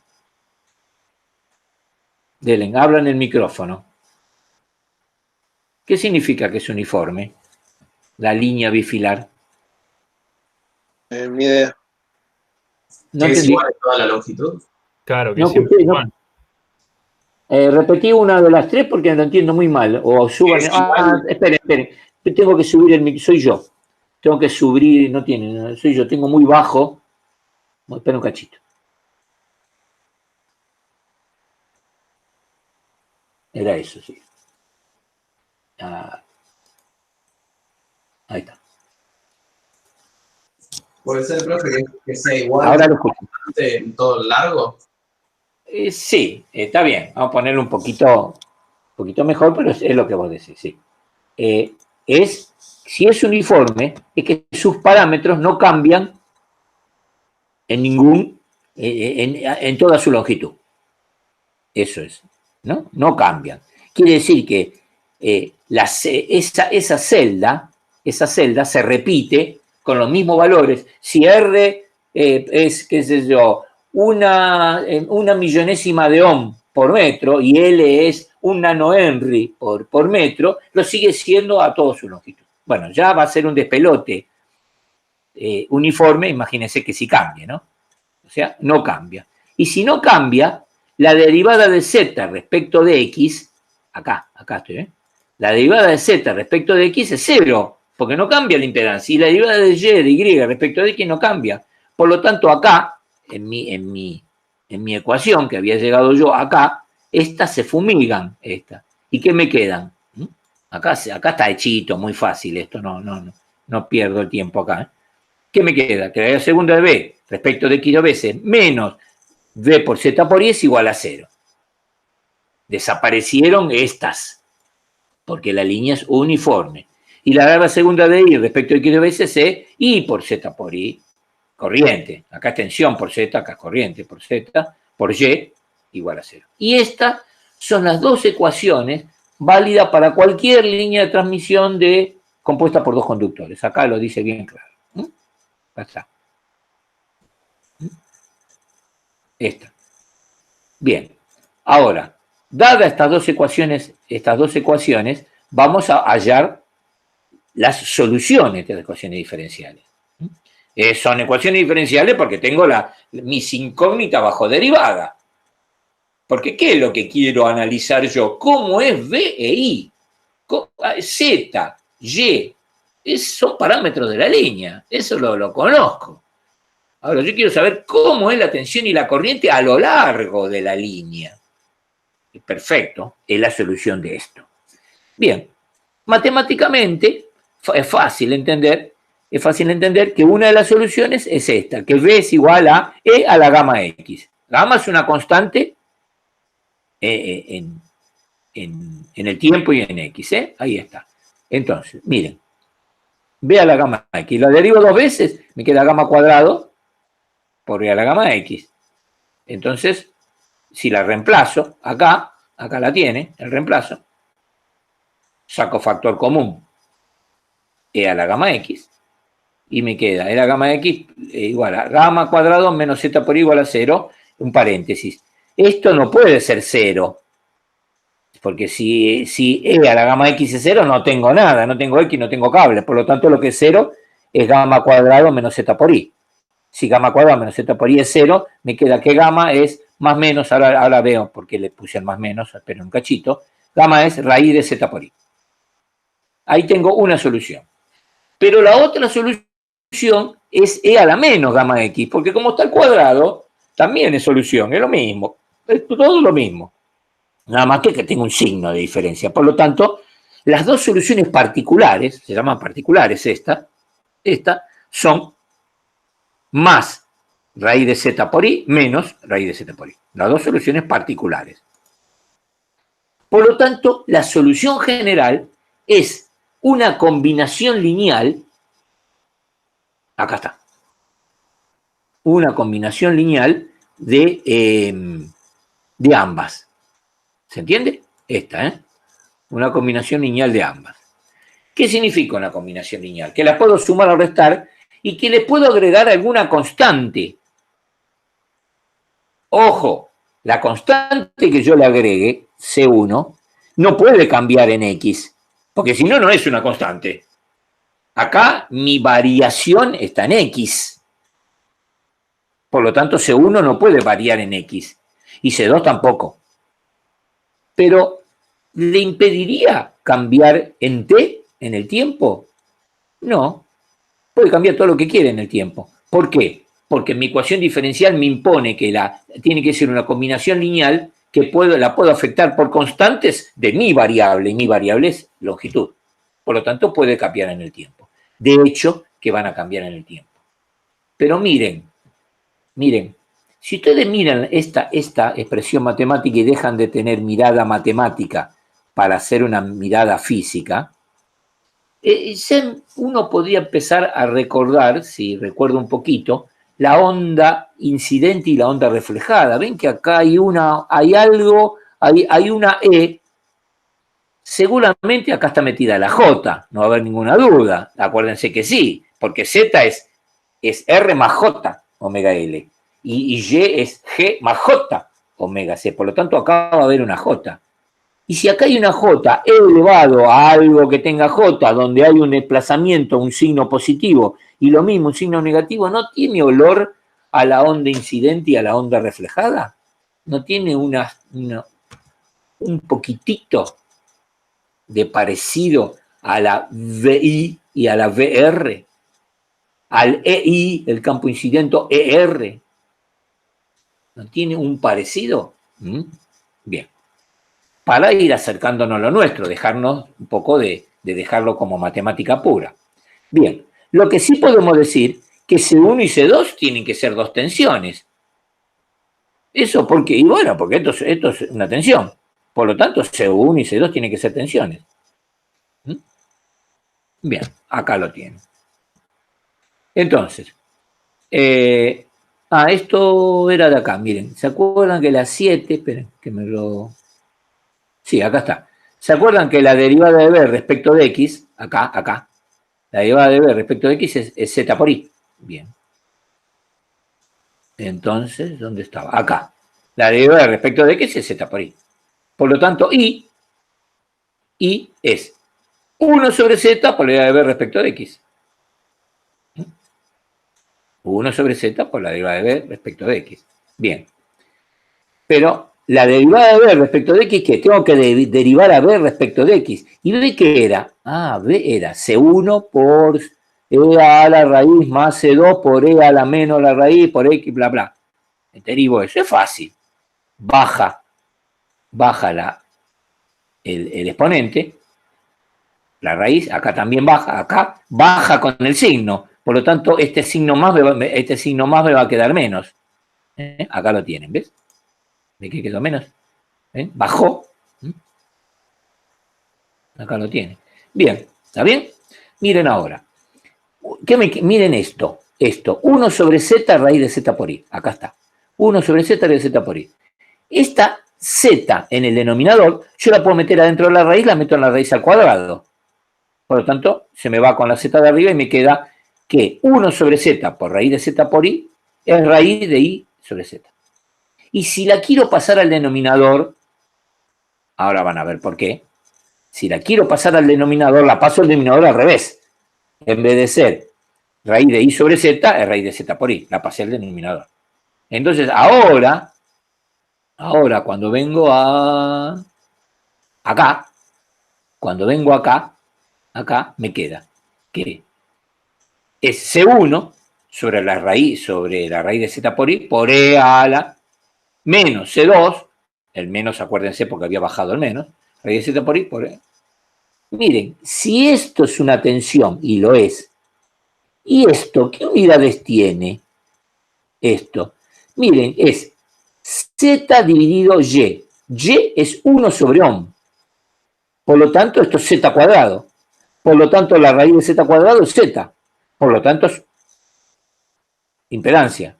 [SPEAKER 1] Delen, abran el micrófono. ¿Qué significa que es uniforme? La línea bifilar.
[SPEAKER 3] Ni idea.
[SPEAKER 1] No
[SPEAKER 4] ¿Es
[SPEAKER 1] entendí.
[SPEAKER 4] igual en toda la longitud?
[SPEAKER 2] Claro que
[SPEAKER 1] No,
[SPEAKER 2] siempre es igual.
[SPEAKER 1] Repetí una de las tres porque lo entiendo muy mal. O suban. Esperen. Tengo que subir el micrófono. Soy yo. Tengo que subir. No tiene. Soy yo. Tengo muy bajo. Espera un cachito. Era eso, sí. Ahí está.
[SPEAKER 4] ¿Puede ser, profe, que sea igual
[SPEAKER 1] Ahora lo escucho.
[SPEAKER 4] en todo el largo?
[SPEAKER 1] Sí, está bien. Vamos a ponerlo un poquito mejor, pero es lo que vos decís, sí. Si es uniforme, es que sus parámetros no cambian en toda su longitud. Eso es, ¿no? No cambian. Quiere decir que esa celda se repite con los mismos valores. Si R es, qué sé yo, una millonésima de ohm por metro y L es un nanohenry por metro, lo sigue siendo a toda su longitud. Bueno, ya va a ser un despelote uniforme, imagínense que si cambie, ¿no? O sea, no cambia. Y si no cambia, la derivada de Z respecto de X, acá estoy, la derivada de Z respecto de X es 0, porque no cambia la impedancia. Y la derivada de Y respecto de X no cambia, Por lo tanto, acá, en mi ecuación que había llegado yo acá, estas se fumigan, estas. ¿Y qué me quedan? Acá está hechito, muy fácil esto, no pierdo el tiempo acá. ¿Qué me queda? Que la segunda de B respecto de X dos veces menos V por Z por Y es igual a 0. Desaparecieron estas, porque la línea es uniforme. Y la larga segunda de Y respecto de X dos veces es Y por Z por Y, corriente. Acá es tensión por Z, acá es corriente por Z, por Y, igual a 0. Y estas son las dos ecuaciones válidas para cualquier línea de transmisión compuesta por dos conductores. Acá lo dice bien claro. Acá está. Esta. Bien. Ahora, dadas estas dos ecuaciones, vamos a hallar las soluciones de las ecuaciones diferenciales. Son ecuaciones diferenciales porque tengo mis incógnitas bajo derivada. Porque ¿qué es lo que quiero analizar yo? ¿Cómo es V e I? Z, Y, son parámetros de la línea. Eso lo conozco. Ahora, yo quiero saber cómo es la tensión y la corriente a lo largo de la línea. Perfecto, es la solución de esto. Bien, matemáticamente es fácil entender que una de las soluciones es esta, que V es igual a E a la gamma X. Gamma es una constante en el tiempo y en X, ahí está. Entonces, miren, V a la gamma X, la derivo dos veces, me queda gamma cuadrado por V a la gamma X. Entonces, si la reemplazo, acá la tiene, el reemplazo, saco factor común, E a la gamma X, y me queda E a la gamma X igual a gamma cuadrado menos Z por Y igual a 0, un paréntesis. Esto no puede ser 0, porque si E a la gamma X es 0, no tengo nada, no tengo X, no tengo cable, por lo tanto lo que es 0 es gamma cuadrado menos Z por Y. Si gamma cuadrado menos Z por Y es 0, me queda que gamma es más menos, ahora veo por qué le puse el más menos, espero un cachito, gamma es raíz de Z por Y. Ahí tengo una solución. Pero la otra solución es E a la menos gamma X, porque como está al cuadrado, también es solución, es lo mismo, es todo lo mismo. Nada más que tenga un signo de diferencia. Por lo tanto, las dos soluciones particulares, se llaman particulares esta, son más raíz de Z por Y menos raíz de Z por Y. Las dos soluciones particulares. Por lo tanto, la solución general es una combinación lineal. Acá está. Una combinación lineal de ambas. ¿Se entiende? Esta, una combinación lineal de ambas. ¿Qué significa una combinación lineal? Que la puedo sumar o restar y que le puedo agregar alguna constante. Ojo, la constante que yo le agregue, C1, no puede cambiar en X, porque si no, no es una constante. Acá mi variación está en X. Por lo tanto, C1 no puede variar en X. Y C2 tampoco. Pero, ¿le impediría cambiar en T, en el tiempo? No. Puede cambiar todo lo que quiere en el tiempo. ¿Por qué? Porque mi ecuación diferencial me impone que tiene que ser una combinación lineal que la puedo afectar por constantes de mi variable, y mi variable es longitud. Por lo tanto, puede cambiar en el tiempo. De hecho, que van a cambiar en el tiempo. Pero miren, si ustedes miran esta expresión matemática y dejan de tener mirada matemática para hacer una mirada física, uno podría empezar a recordar, si recuerdo un poquito, la onda incidente y la onda reflejada. Ven que acá hay una E, seguramente acá está metida la J, no va a haber ninguna duda, acuérdense que sí, porque Z es R más J, omega L, y Y es G más J, omega C, por lo tanto acá va a haber una J. Y si acá hay una J elevado a algo que tenga J, donde hay un desplazamiento, un signo positivo, y lo mismo, un signo negativo, ¿no tiene olor a la onda incidente y a la onda reflejada? ¿No tiene un poquitito de parecido a la VI y a la VR? al EI, el campo incidente ER. ¿No tiene un parecido? Bien. Para ir acercándonos a lo nuestro, dejarnos un poco de dejarlo como matemática pura. Bien, lo que sí podemos decir que C1 y C2 tienen que ser dos tensiones. ¿Eso por qué? Y bueno, porque esto es una tensión. Por lo tanto, C1 y C2 tienen que ser tensiones. Bien, acá lo tienen. Entonces, esto era de acá, miren. ¿Se acuerdan que la 7, esperen, que me lo... Sí, acá está. ¿Se acuerdan que la derivada de B respecto de X, acá, la derivada de B respecto de X es Z por I? Bien. Entonces, ¿dónde estaba? Acá. La derivada respecto de X es Z por I. Por lo tanto, I es 1 sobre Z por la derivada de B respecto de X. 1 sobre Z por la derivada de B respecto de X. Bien. Pero la derivada de B respecto de X, ¿qué? Tengo que derivar a B respecto de X. ¿Y B qué era? B era C1 por E a la raíz más C2 por E a la menos la raíz por X, bla, bla. Derivo eso. Es fácil. Baja el exponente, la raíz, acá también baja, acá baja con el signo. Por lo tanto, este signo más me va a quedar menos. Acá lo tienen, ¿ves? ¿De qué quedó menos? Bajó. Acá lo tienen. Bien, ¿está bien? Miren ahora. Miren esto. 1 sobre Z raíz de Z por I. Acá está. 1 sobre Z raíz de Z por I. Esta Z en el denominador, yo la puedo meter adentro de la raíz, la meto en la raíz al cuadrado. Por lo tanto, se me va con la Z de arriba y me queda que 1 sobre Z por raíz de Z por I es raíz de I sobre Z. Y si la quiero pasar al denominador, ahora van a ver por qué. Si la quiero pasar al denominador, la paso al denominador al revés. En vez de ser raíz de I sobre Z, es raíz de Z por I. La pasé al denominador. Entonces, ahora, cuando vengo acá, me queda que es C1 sobre la raíz de Z por I por E a la menos C2, el menos, acuérdense porque había bajado el menos, raíz de Z por I por E. Miren, si esto es una tensión, y lo es, ¿y esto qué unidades tiene? Esto, miren, es Z dividido Y. Y es 1 sobre ohm. Por lo tanto, esto es Z cuadrado. Por lo tanto, la raíz de Z cuadrado es Z. Por lo tanto, es impedancia.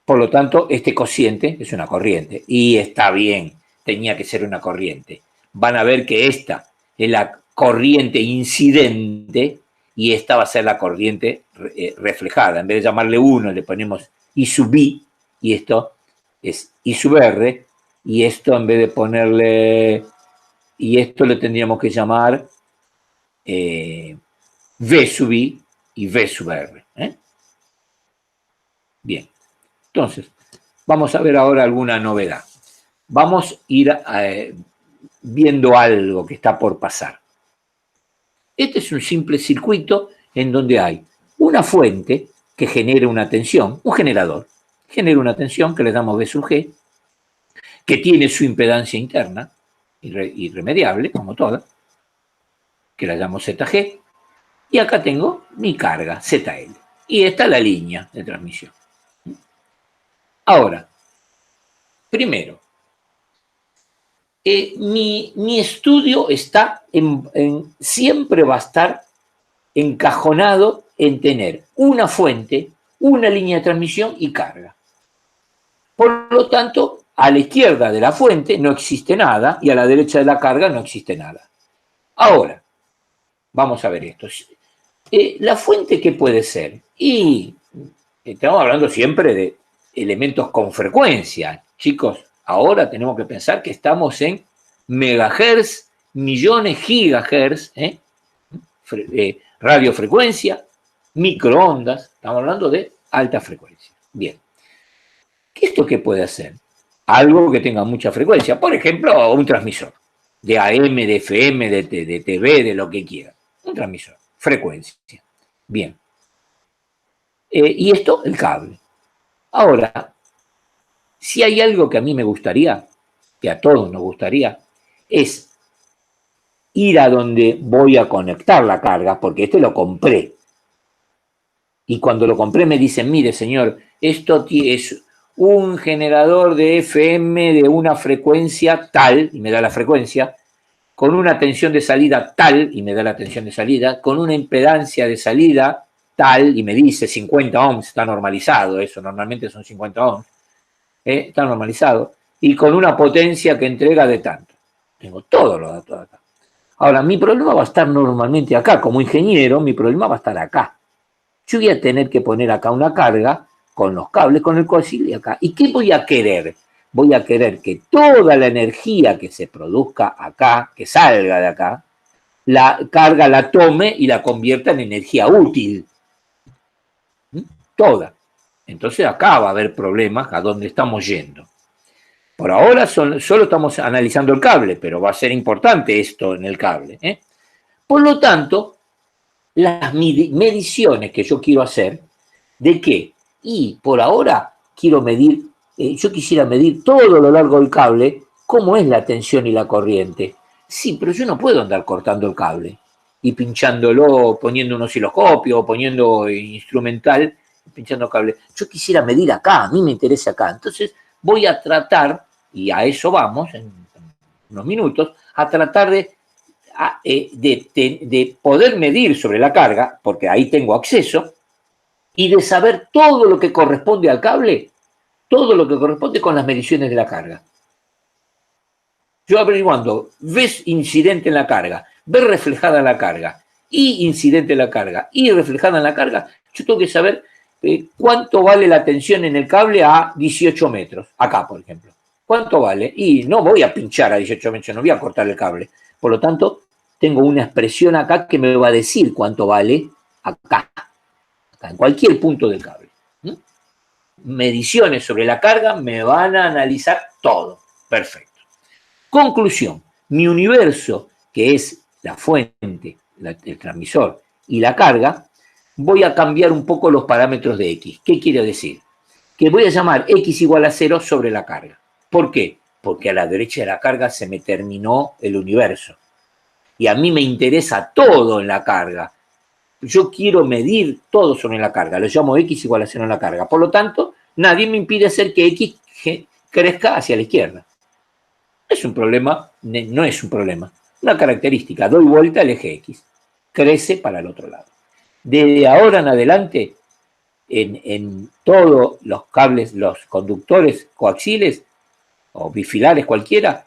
[SPEAKER 1] Por lo tanto, este cociente es una corriente. Y está bien, tenía que ser una corriente. Van a ver que esta es la corriente incidente y esta va a ser la corriente reflejada. En vez de llamarle 1, le ponemos I sub I, y esto es I sub R, y esto en vez de ponerle... Y esto le tendríamos que llamar V sub I y V sub R. Bien. Entonces, vamos a ver ahora alguna novedad. Vamos a ir viendo algo que está por pasar. Este es un simple circuito en donde hay una fuente que genera una tensión, un generador, genera una tensión que le damos V sub G, que tiene su impedancia interna, irremediable, como toda, que la llamo ZG, y acá tengo mi carga, ZL, y esta es la línea de transmisión. Ahora, primero, mi estudio está siempre va a estar encajonado en tener una fuente, una línea de transmisión y carga. Por lo tanto, a la izquierda de la fuente no existe nada y a la derecha de la carga no existe nada. Ahora, vamos a ver esto. ¿La fuente qué puede ser? Y estamos hablando siempre de elementos con frecuencia. Chicos, ahora tenemos que pensar que estamos en megahertz, millones gigahertz, radiofrecuencia, microondas. Estamos hablando de alta frecuencia. Bien. ¿Esto qué puede hacer? Algo que tenga mucha frecuencia. Por ejemplo, un transmisor de AM, de FM, de TV, de lo que quiera. Un transmisor. Frecuencia. Bien. Y esto, el cable. Ahora, si hay algo que a mí me gustaría, que a todos nos gustaría, es ir a donde voy a conectar la carga, porque este lo compré. Y cuando lo compré me dicen, mire señor, esto es un generador de FM de una frecuencia tal, y me da la frecuencia, con una tensión de salida tal, y me da la tensión de salida, con una impedancia de salida tal, y me dice 50 ohms, está normalizado eso, normalmente son 50 ohms, está normalizado, y con una potencia que entrega de tanto. Tengo todos los datos acá. Ahora, mi problema va a estar normalmente acá, como ingeniero, mi problema va a estar acá. Yo voy a tener que poner acá una carga con los cables, con el coaxial acá. ¿Y qué voy a querer? Voy a querer que toda la energía que se produzca acá, que salga de acá, la carga la tome y la convierta en energía útil. Toda. Entonces acá va a haber problemas a dónde estamos yendo. Por ahora solo estamos analizando el cable, pero va a ser importante esto en el cable. Por lo tanto, las mediciones que yo quiero hacer, ¿de qué? Y por ahora quiero medir, yo quisiera medir todo lo largo del cable cómo es la tensión y la corriente. Sí, pero yo no puedo andar cortando el cable y pinchándolo, poniendo un osciloscopio, poniendo instrumental, pinchando cable. Yo quisiera medir acá, a mí me interesa acá. Entonces voy a tratar, y a eso vamos en unos minutos, a tratar de poder medir sobre la carga, porque ahí tengo acceso, y de saber todo lo que corresponde al cable, todo lo que corresponde con las mediciones de la carga. Yo averiguando, ves incidente en la carga, ves reflejada en la carga, y incidente en la carga, y reflejada en la carga, yo tengo que saber cuánto vale la tensión en el cable a 18 metros, acá por ejemplo. ¿Cuánto vale? Y no voy a pinchar a 18 metros, no voy a cortar el cable. Por lo tanto, tengo una expresión acá que me va a decir cuánto vale acá, en cualquier punto del cable. Mediciones sobre la carga me van a analizar todo. Perfecto. Conclusión. Mi universo, que es la fuente, el transmisor y la carga, voy a cambiar un poco los parámetros de X. ¿Qué quiere decir? Que voy a llamar X igual a 0 sobre la carga. ¿Por qué? Porque a la derecha de la carga se me terminó el universo. Y a mí me interesa todo en la carga. Yo quiero medir todo sobre la carga. Lo llamo X igual a 0 en la carga. Por lo tanto, nadie me impide hacer que X crezca hacia la izquierda. Es un problema, no es un problema. Una característica, doy vuelta al eje X. Crece para el otro lado. Desde ahora en adelante, en todos los cables, los conductores coaxiales o bifilares cualquiera,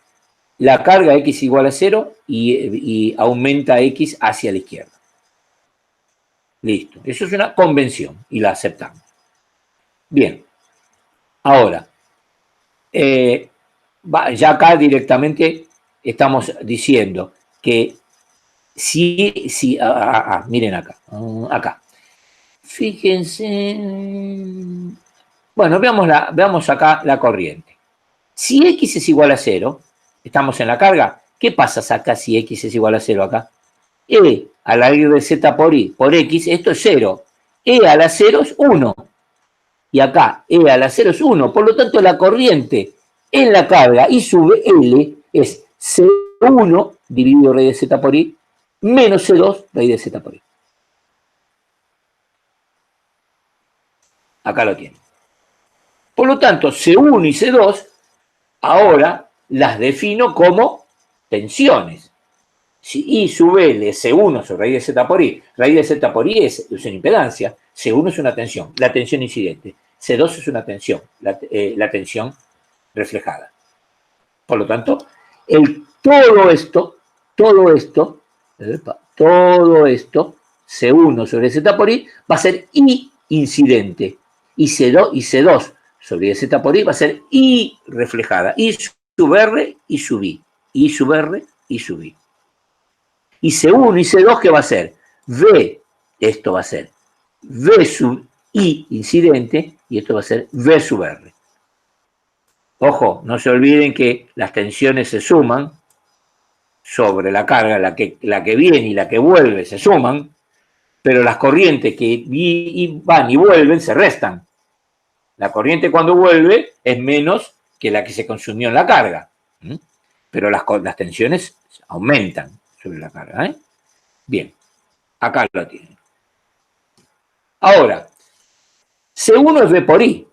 [SPEAKER 1] la carga X igual a 0 y aumenta X hacia la izquierda. Listo. Eso es una convención y la aceptamos. Bien. Ahora, ya acá directamente estamos diciendo que miren acá. Fíjense. Bueno, veamos acá la corriente. Si X es igual a 0, estamos en la carga. ¿Qué pasa acá si X es igual a 0 acá? E a la I de Z por I por X, esto es 0. E a la 0 es 1. Y acá E a la 0 es 1. Por lo tanto, la corriente en la carga I sub L es C1 dividido raíz de Z por I menos C2 raíz de Z por I. Acá lo tienen. Por lo tanto, C1 y C2 ahora las defino como tensiones. Si I sub L es C1 sobre raíz de Z por I, raíz de Z por I es una impedancia, C1 es una tensión, la tensión incidente, C2 es una tensión, la tensión reflejada. Por lo tanto, todo esto, C1 sobre Z por I va a ser I incidente, y C2 sobre Z por I va a ser I reflejada, I sub R y sub I, I sub R y sub I. Y C1 y C2, ¿qué va a ser? V, esto va a ser V sub I incidente, y esto va a ser V sub R. Ojo, no se olviden que las tensiones se suman sobre la carga, la que viene y la que vuelve se suman, pero las corrientes que van y vuelven se restan. La corriente cuando vuelve es menos que la que se consumió en la carga, pero las tensiones aumentan sobre la carga, ¿eh? Bien, acá lo tienen. Ahora, C1 es V por I,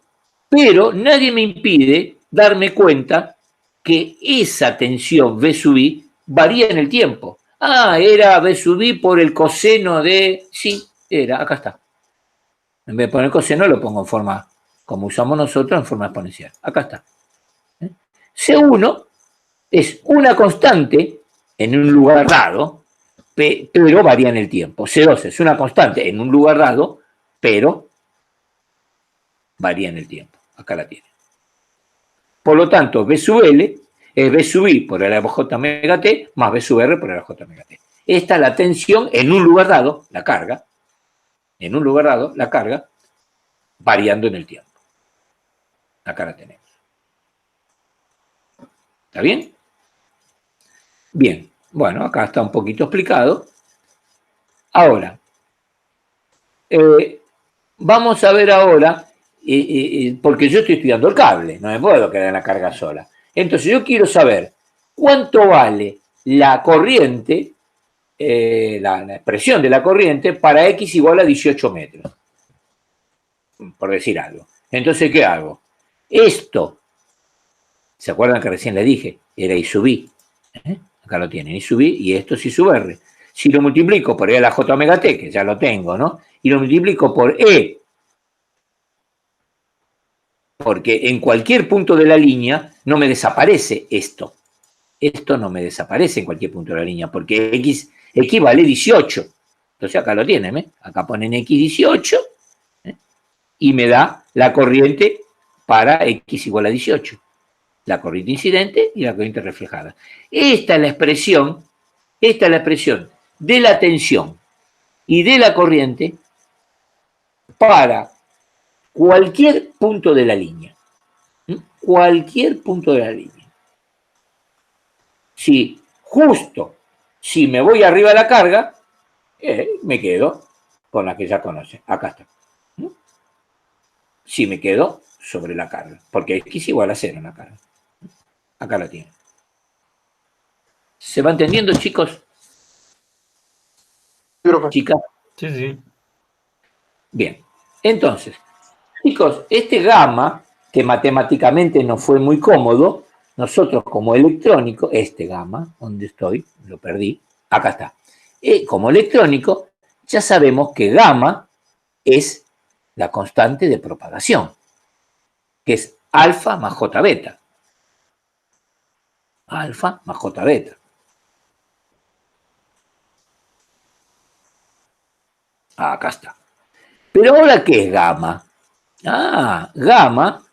[SPEAKER 1] pero nadie me impide darme cuenta que esa tensión V sub I varía en el tiempo. Ah, era V sub I por el coseno de... Sí, era, acá está. En vez de poner coseno lo pongo en forma, como usamos nosotros, en forma exponencial. Acá está. C1 es una constante en un lugar dado, pero varía en el tiempo. C2 es una constante en un lugar dado, pero varía en el tiempo. Acá la tiene. Por lo tanto, V sub L es V sub I por el J omega T más V sub R por el J omega T. Esta es la tensión en un lugar dado, la carga, en un lugar dado, la carga, variando en el tiempo. Acá la tenemos. ¿Está bien? Bien. Bueno, acá está un poquito explicado. Ahora, vamos a ver ahora, porque yo estoy estudiando el cable, no me puedo quedar en la carga sola. Entonces yo quiero saber cuánto vale la corriente, la expresión de la corriente para X igual a 18 metros, por decir algo. Entonces, ¿qué hago? Esto, ¿se acuerdan que recién le dije? Era I sub I. Acá lo tienen, I sub I, y esto es I sub R. Si lo multiplico por E a la J omega T, que ya lo tengo, ¿no? Y lo multiplico por E, porque en cualquier punto de la línea no me desaparece esto. Esto no me desaparece en cualquier punto de la línea, porque X vale 18. Entonces acá lo tienen, ¿eh? Acá ponen X18, y me da la corriente para X igual a 18. La corriente incidente y la corriente reflejada. Esta es la expresión de la tensión y de la corriente para cualquier punto de la línea. Cualquier punto de la línea. Si me voy arriba de la carga, me quedo con la que ya conocen. Acá está. Si me quedo sobre la carga, porque X igual a 0 en la carga. Acá la tienen. ¿Se va entendiendo, chicos? Chicas.
[SPEAKER 2] Sí, sí.
[SPEAKER 1] Bien. Entonces, chicos, este gamma, que matemáticamente no fue muy cómodo, nosotros como electrónico, este gamma, donde estoy, lo perdí, acá está. Como electrónico, ya sabemos que gamma es la constante de propagación, que es alfa más J beta. Alfa más J beta. Acá está. Pero ahora, ¿qué es gamma? Gamma,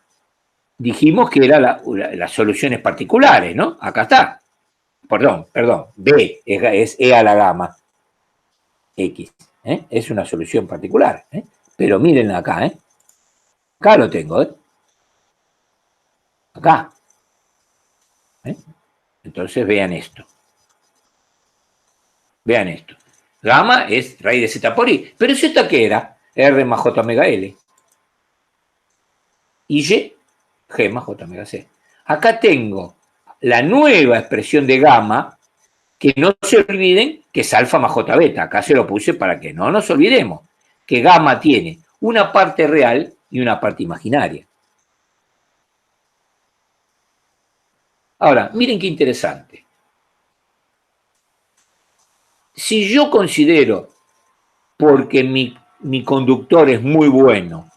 [SPEAKER 1] dijimos que era las soluciones particulares, ¿no? Acá está. Perdón, B es E a la gamma X. Es una solución particular. Pero miren acá, acá lo tengo, acá. Entonces vean esto. Vean esto. Gamma es raíz de Z por I. Pero ¿Z qué era? R más J omega L. Y Y, G más J omega C. Acá tengo la nueva expresión de gamma, que no se olviden que es alfa más J beta. Acá se lo puse para que no nos olvidemos que gamma tiene una parte real y una parte imaginaria. Ahora, miren qué interesante. Si yo considero, porque mi conductor es muy bueno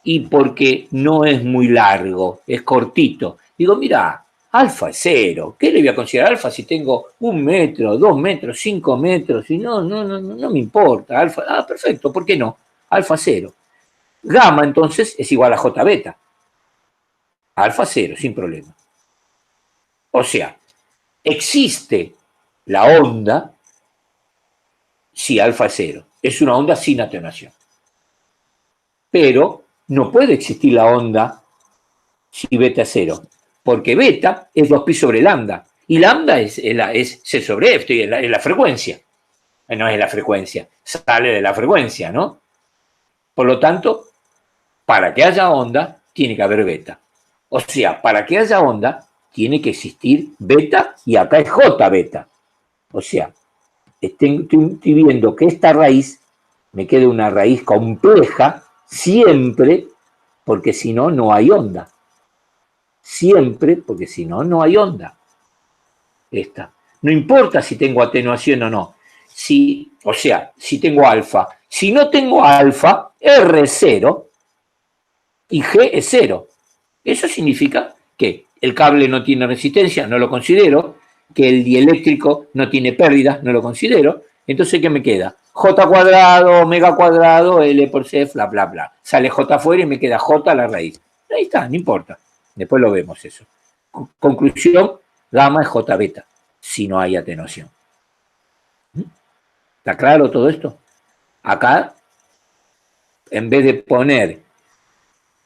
[SPEAKER 1] y porque no es muy largo, es cortito, digo, mira, alfa es 0. ¿Qué le voy a considerar alfa si tengo 1 metro, 2 metros, 5 metros? Y no me importa. Alfa, perfecto, ¿por qué no? Alfa 0. Gamma, entonces, es igual a J beta. Alfa 0, sin problema. O sea, existe la onda si alfa es 0. Es una onda sin atenuación. Pero no puede existir la onda si beta es 0. Porque beta es 2pi sobre lambda. Y lambda es C sobre F, es la frecuencia. no es la frecuencia, sale de la frecuencia, ¿no? Por lo tanto, para que haya onda, tiene que haber beta. O sea, para que haya onda, tiene que existir beta y acá es J beta. O sea, estoy viendo que esta raíz me quede una raíz compleja siempre, porque si no, no hay onda. Siempre, porque si no, no hay onda. Esta. No importa si tengo atenuación o no. O sea, si tengo alfa. Si no tengo alfa, R es 0 y G es 0. Eso significa que el cable no tiene resistencia, no lo considero, que el dieléctrico no tiene pérdidas, no lo considero. Entonces, ¿qué me queda? J cuadrado, omega cuadrado, L por C, bla, bla, bla. Sale J afuera y me queda J a la raíz. Ahí está, no importa. Después lo vemos eso. Conclusión, gamma es J beta, si no hay atenuación. ¿Está claro todo esto? Acá, en vez de poner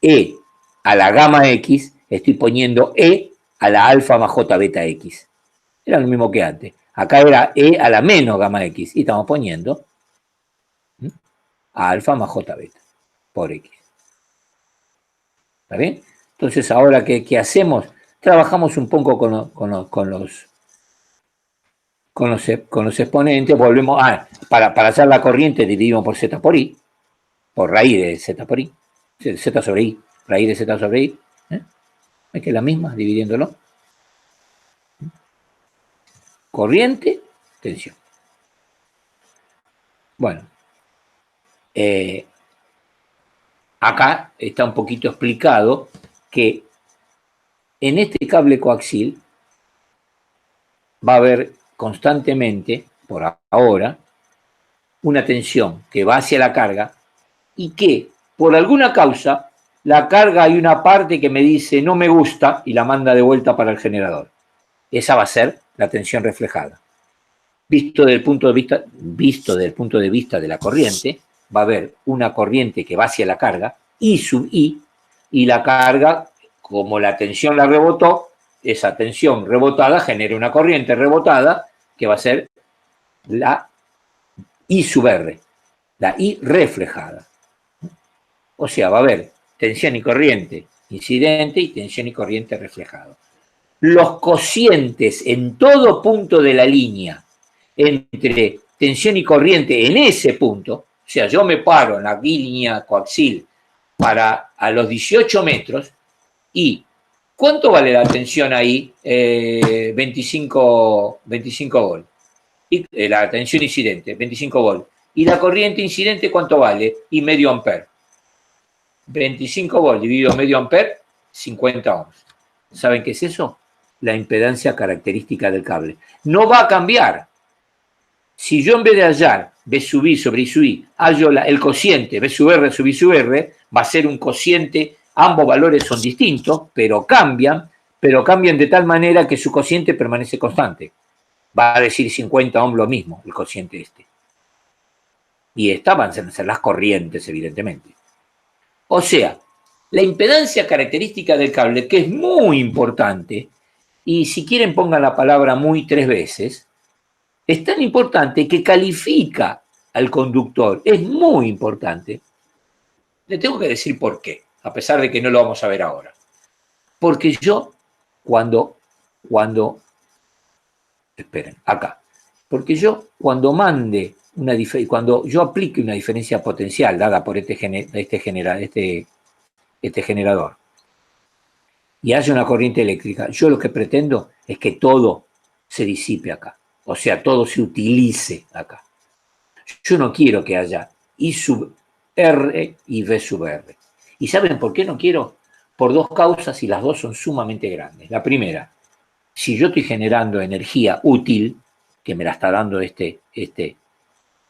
[SPEAKER 1] E a la gamma X, estoy poniendo E a la alfa más J beta X. Era lo mismo que antes. Acá era E a la menos gamma X. Y estamos poniendo a alfa más J beta por X. ¿Está bien? Entonces, ahora, ¿qué hacemos? Trabajamos un poco con los exponentes. Volvemos para hacer la corriente, dividimos por Z por I, por raíz de Z por I, Z sobre I, raíz de Z sobre I. Es que es la misma, dividiéndolo. Corriente, tensión. Bueno, acá está un poquito explicado que en este cable coaxil va a haber constantemente, por ahora, una tensión que va hacia la carga y que, por alguna causa, la carga hay una parte que me dice no me gusta y la manda de vuelta para el generador. Esa va a ser la tensión reflejada. Visto desde el punto de vista de la corriente, va a haber una corriente que va hacia la carga, I sub I, y la carga, como la tensión la rebotó, esa tensión rebotada genera una corriente rebotada que va a ser la I sub R, la I reflejada. O sea, va a haber tensión y corriente incidente y tensión y corriente reflejado. Los cocientes en todo punto de la línea entre tensión y corriente en ese punto, o sea, yo me paro en la línea coaxil a los 18 metros y ¿cuánto vale la tensión ahí? 25 volt. Y la tensión incidente, 25 volt. ¿Y la corriente incidente cuánto vale? Y medio ampere. 25 volt dividido medio ampere, 50 ohms. ¿Saben qué es eso? La impedancia característica del cable. No va a cambiar. Si yo en vez de hallar B sub I sobre I sub I, hallo el cociente B sub R sub I sub R, va a ser un cociente, ambos valores son distintos, pero cambian de tal manera que su cociente permanece constante. Va a decir 50 ohms lo mismo, el cociente este. Y estas van a ser las corrientes, evidentemente. O sea, la impedancia característica del cable, que es muy importante, y si quieren pongan la palabra muy 3 veces, es tan importante que califica al conductor. Es muy importante. Le tengo que decir por qué, a pesar de que no lo vamos a ver ahora. Porque yo, cuando yo aplique una diferencia potencial dada por este generador y haya una corriente eléctrica, yo lo que pretendo es que todo se disipe acá. O sea, todo se utilice acá. Yo no quiero que haya I sub R y V sub R. ¿Y saben por qué no quiero? Por dos causas y las dos son sumamente grandes. La primera, si yo estoy generando energía útil, que me la está dando este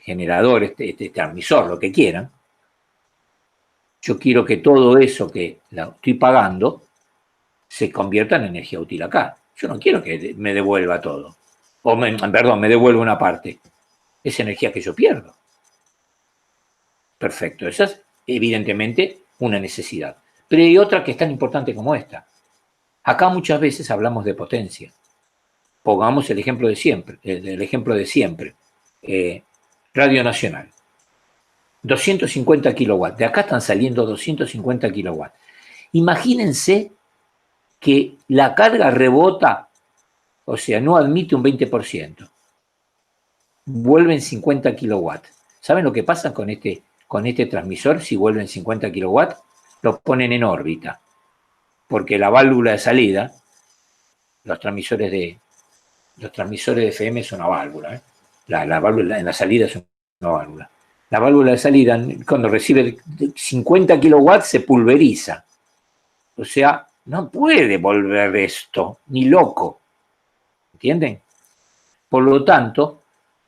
[SPEAKER 1] generador, este transmisor, lo que quieran, yo quiero que todo eso que la estoy pagando se convierta en energía útil acá. Yo no quiero que me devuelva todo. Me devuelva una parte. Es energía que yo pierdo. Perfecto. Esa es evidentemente una necesidad. Pero hay otra que es tan importante como esta. Acá muchas veces hablamos de potencia. Pongamos el ejemplo de siempre. Radio Nacional. 250 kilowatts. De acá están saliendo 250 kilowatts. Imagínense que la carga rebota, o sea, no admite un 20%. Vuelven 50 kilowatts. ¿Saben lo que pasa con este transmisor si vuelven 50 kilowatts? Lo ponen en órbita. Porque la válvula de salida, los transmisores de FM es una válvula. La válvula en la salida es una válvula. La válvula de salida, cuando recibe 50 kilowatts, se pulveriza. O sea, no puede volver esto, ni loco. ¿Entienden? Por lo tanto,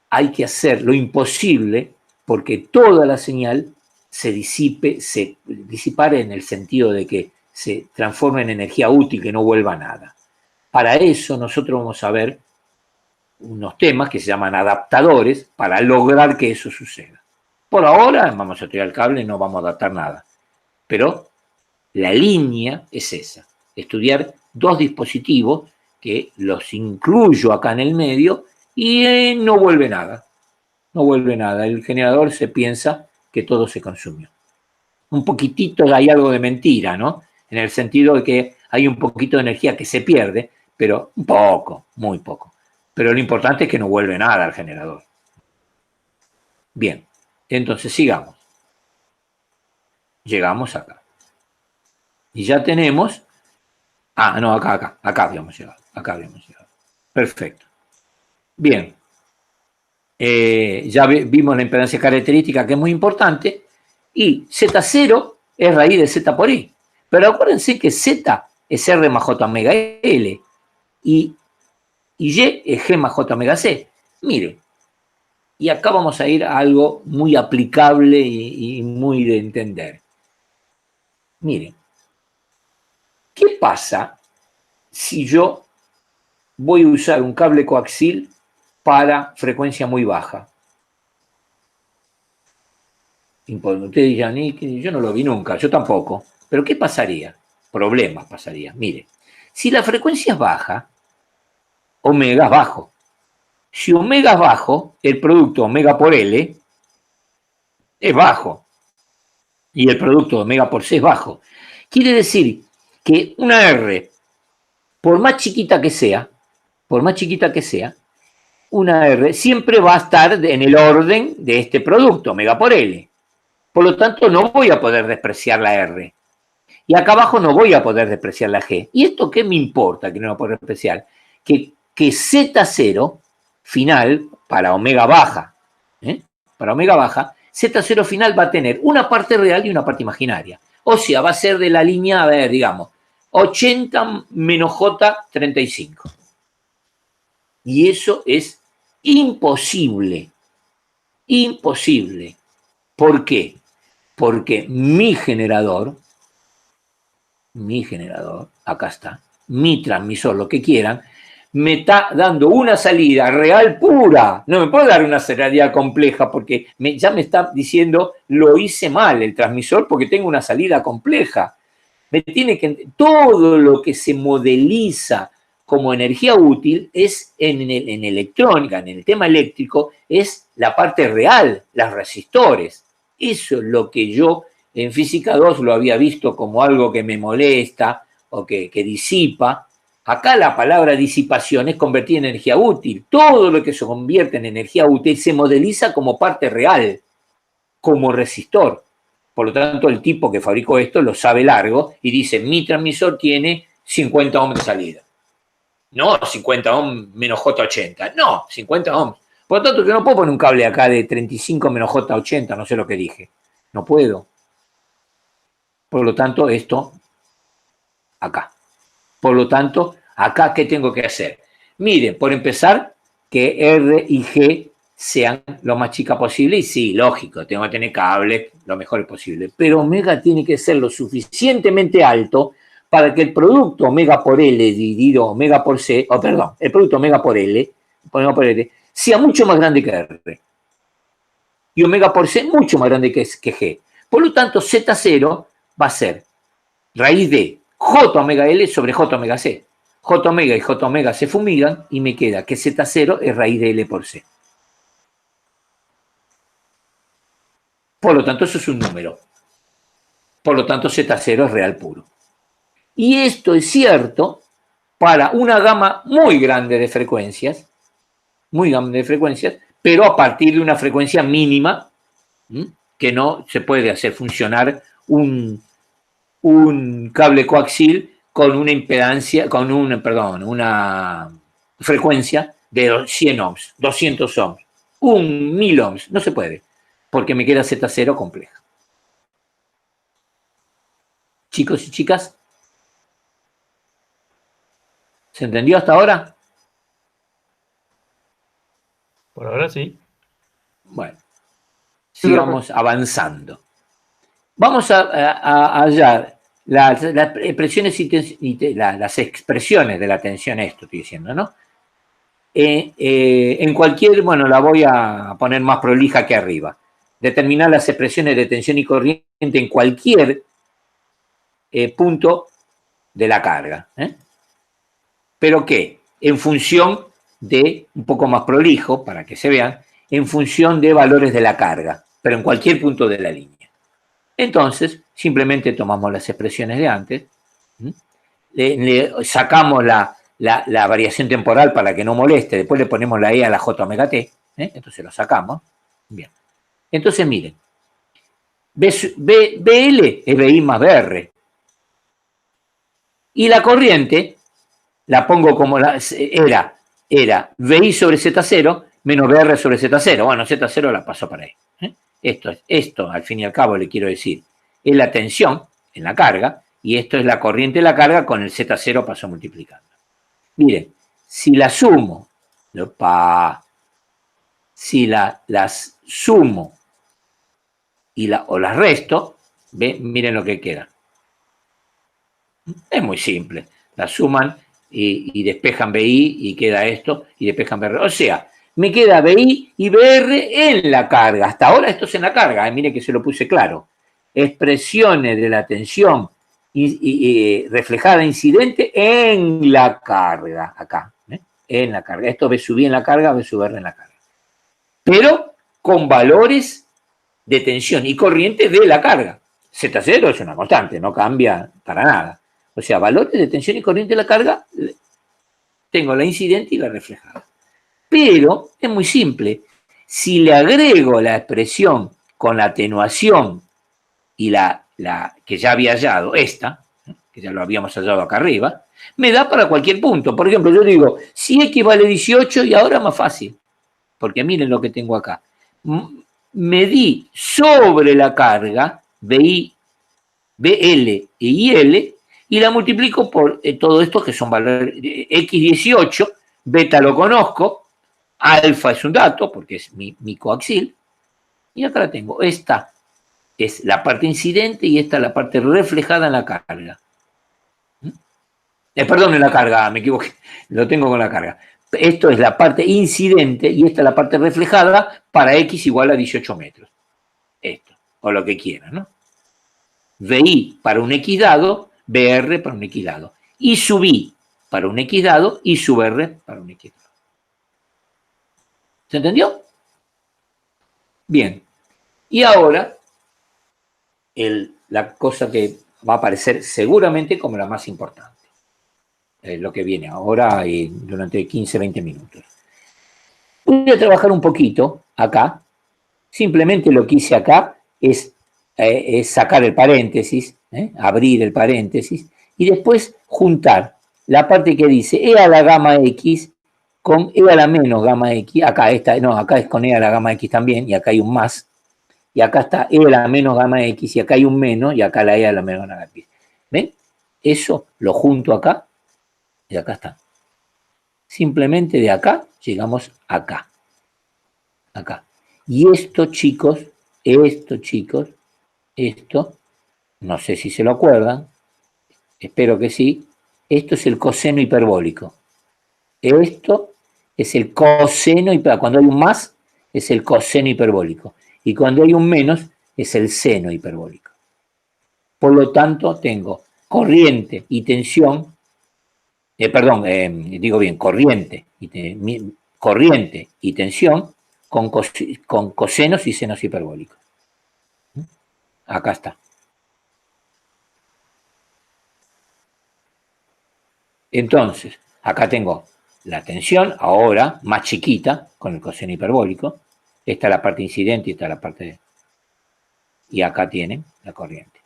[SPEAKER 1] hay que hacer lo imposible porque toda la señal se disipare en el sentido de que se transforme en energía útil, que no vuelva a nada. Para eso nosotros vamos a ver unos temas que se llaman adaptadores para lograr que eso suceda. Por ahora vamos a tirar el cable, no vamos a adaptar nada. Pero la línea es esa, estudiar dos dispositivos que los incluyo acá en el medio y no vuelve nada. No vuelve nada. El generador se piensa que todo se consumió. Un poquitito hay algo de mentira, ¿no? En el sentido de que hay un poquito de energía que se pierde, pero un poco, muy poco. Pero lo importante es que no vuelve nada al generador. Bien, entonces sigamos. Llegamos acá. Y ya tenemos... Ah, no, acá habíamos llegado. Acá habíamos llegado. Perfecto. Bien. Ya vimos la impedancia característica, que es muy importante. Y Z0 es raíz de Z por I. Pero acuérdense que Z es R más J omega L. Y Y es G más J omega C. Miren, y acá vamos a ir a algo muy aplicable y muy de entender. Miren, ¿qué pasa si yo voy a usar un cable coaxil para frecuencia muy baja? Ustedes dirán, yo no lo vi nunca, yo tampoco. Pero ¿qué pasaría? Problemas pasaría. Miren, si la frecuencia es baja, omega es bajo. Si omega es bajo, el producto omega por L es bajo. Y el producto omega por C es bajo. Quiere decir que una R, por más chiquita que sea, una R siempre va a estar en el orden de este producto, omega por L. Por lo tanto, no voy a poder despreciar la R. Y acá abajo no voy a poder despreciar la G. ¿Y esto qué me importa que no lo puedo despreciar? Que Z0 final, para omega baja, Z0 final va a tener una parte real y una parte imaginaria. O sea, va a ser de la línea, a ver, digamos, 80 menos J35. Y eso es imposible. Imposible. ¿Por qué? Porque mi generador, acá está, mi transmisor, lo que quieran, me está dando una salida real pura. No me puedo dar una salida compleja porque ya me está diciendo lo hice mal el transmisor porque tengo una salida compleja. Todo lo que se modeliza como energía útil es en electrónica, en el tema eléctrico, es la parte real, los resistores. Eso es lo que yo en física 2 lo había visto como algo que me molesta o que disipa. Acá la palabra disipación es convertir en energía útil. Todo lo que se convierte en energía útil se modeliza como parte real, como resistor. Por lo tanto, el tipo que fabricó esto lo sabe largo y dice, mi transmisor tiene 50 ohms de salida. No 50 ohms menos J80, no, 50 ohms. Por lo tanto, que no puedo poner un cable acá de 35 menos J80, no sé lo que dije. No puedo. Por lo tanto, esto acá. Por lo tanto, acá, ¿qué tengo que hacer? Miren, por empezar, que R y G sean lo más chica posible. Y sí, lógico, tengo que tener cables lo mejor posible. Pero omega tiene que ser lo suficientemente alto para que el producto omega por L dividido omega por C, el producto omega por L sea mucho más grande que R. Y omega por C mucho más grande que G. Por lo tanto, Z0 va a ser raíz de J omega L sobre J omega C. J omega y J omega se fumigan y me queda que Z0 es raíz de L por C. Por lo tanto, eso es un número. Por lo tanto, Z0 es real puro. Y esto es cierto para una gama muy grande de frecuencias, pero a partir de una frecuencia mínima, que no se puede hacer funcionar un cable coaxil con una impedancia, una frecuencia de 100 ohms, 200 ohms, 1000 ohms, no se puede, porque me queda Z0 compleja. Chicos y chicas, ¿se entendió hasta ahora?
[SPEAKER 2] Por ahora sí.
[SPEAKER 1] Bueno, sigamos avanzando. Vamos a hallar las expresiones las expresiones de la tensión, esto estoy diciendo, ¿no? En cualquier, bueno, la voy a poner más prolija que arriba. Determinar las expresiones de tensión y corriente en cualquier punto de la carga. ¿Pero qué? En función de, un poco más prolijo, para que se vean, en función de valores de la carga, pero en cualquier punto de la línea. Entonces, simplemente tomamos las expresiones de antes, le sacamos la variación temporal para que no moleste, después le ponemos la E a la J omega T, entonces lo sacamos. Bien. Entonces, miren, BL es BI más BR. Y la corriente, la pongo como era BI sobre Z0 menos BR sobre Z0. Bueno, Z0 la paso para ahí. Esto, al fin y al cabo, le quiero decir, es la tensión en la carga, y esto es la corriente de la carga con el Z0 paso multiplicando. Miren, si la sumo, si las sumo o las resto, miren lo que queda. Es muy simple. La suman y despejan BI y queda esto, y despejan BR. O sea, me queda BI y BR en la carga. Hasta ahora esto es en la carga. Miren que se lo puse claro. Expresiones de la tensión reflejada incidente en la carga. Acá. En la carga. Esto B sub I en la carga, B sub R en la carga. Pero con valores de tensión y corriente de la carga. Z0 es una constante, no cambia para nada. O sea, valores de tensión y corriente de la carga, tengo la incidente y la reflejada. Pero es muy simple. Si le agrego la expresión con la atenuación y la que ya había hallado, esta, que ya lo habíamos hallado acá arriba, me da para cualquier punto. Por ejemplo, yo digo, si X vale 18 y ahora más fácil, porque miren lo que tengo acá. Medí sobre la carga, BI, BL e IL, y la multiplico por todo esto que son valores X18, beta lo conozco, alfa es un dato porque es mi coaxil, y acá la tengo. Esta es la parte incidente y esta es la parte reflejada en la carga. Perdón, en la carga, me equivoqué, lo tengo con la carga. Esto es la parte incidente y esta es la parte reflejada para X igual a 18 metros. Esto, o lo que quieran, ¿no? VI para un X dado, BR para un X dado. Y sub I para un X dado y sub R para un X dado. ¿Se entendió? Bien. Y ahora, la cosa que va a aparecer seguramente como la más importante. Lo que viene ahora y durante 15, 20 minutos. Voy a trabajar un poquito acá. Simplemente lo que hice acá es sacar el paréntesis, abrir el paréntesis, y después juntar la parte que dice E a la gamma X con E a la menos gamma X. Acá acá es con E a la gamma X también, y acá hay un más. Y acá está E a la menos gamma X, y acá hay un menos, y acá la E a la menos gamma X. ¿Ven? Eso lo junto acá, y acá está. Simplemente de acá llegamos acá. Acá. Y esto, chicos, no sé si se lo acuerdan, espero que sí, esto es el coseno hiperbólico. Esto es el coseno hiperbólico. Cuando hay un más, es el coseno hiperbólico. Y cuando hay un menos, es el seno hiperbólico. Por lo tanto, tengo corriente y tensión, corriente y tensión con cosenos y senos hiperbólicos. Acá está. Entonces, acá tengo la tensión, ahora más chiquita, con el coseno hiperbólico. Esta es la parte incidente y esta es la parte de... Y acá tienen la corriente.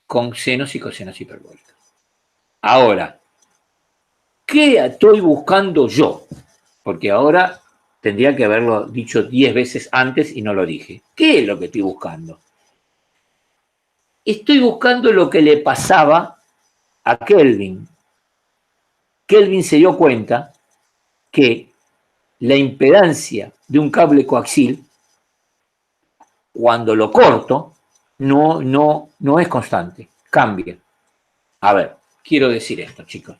[SPEAKER 1] Con senos y cosenos hiperbólicos. Ahora, ¿qué estoy buscando yo? Porque ahora tendría que haberlo dicho 10 veces antes y no lo dije. ¿Qué es lo que estoy buscando? Estoy buscando lo que le pasaba a Kelvin. Kelvin se dio cuenta que la impedancia de un cable coaxil, cuando lo corto, no es constante, cambia. A ver, quiero decir esto, chicos.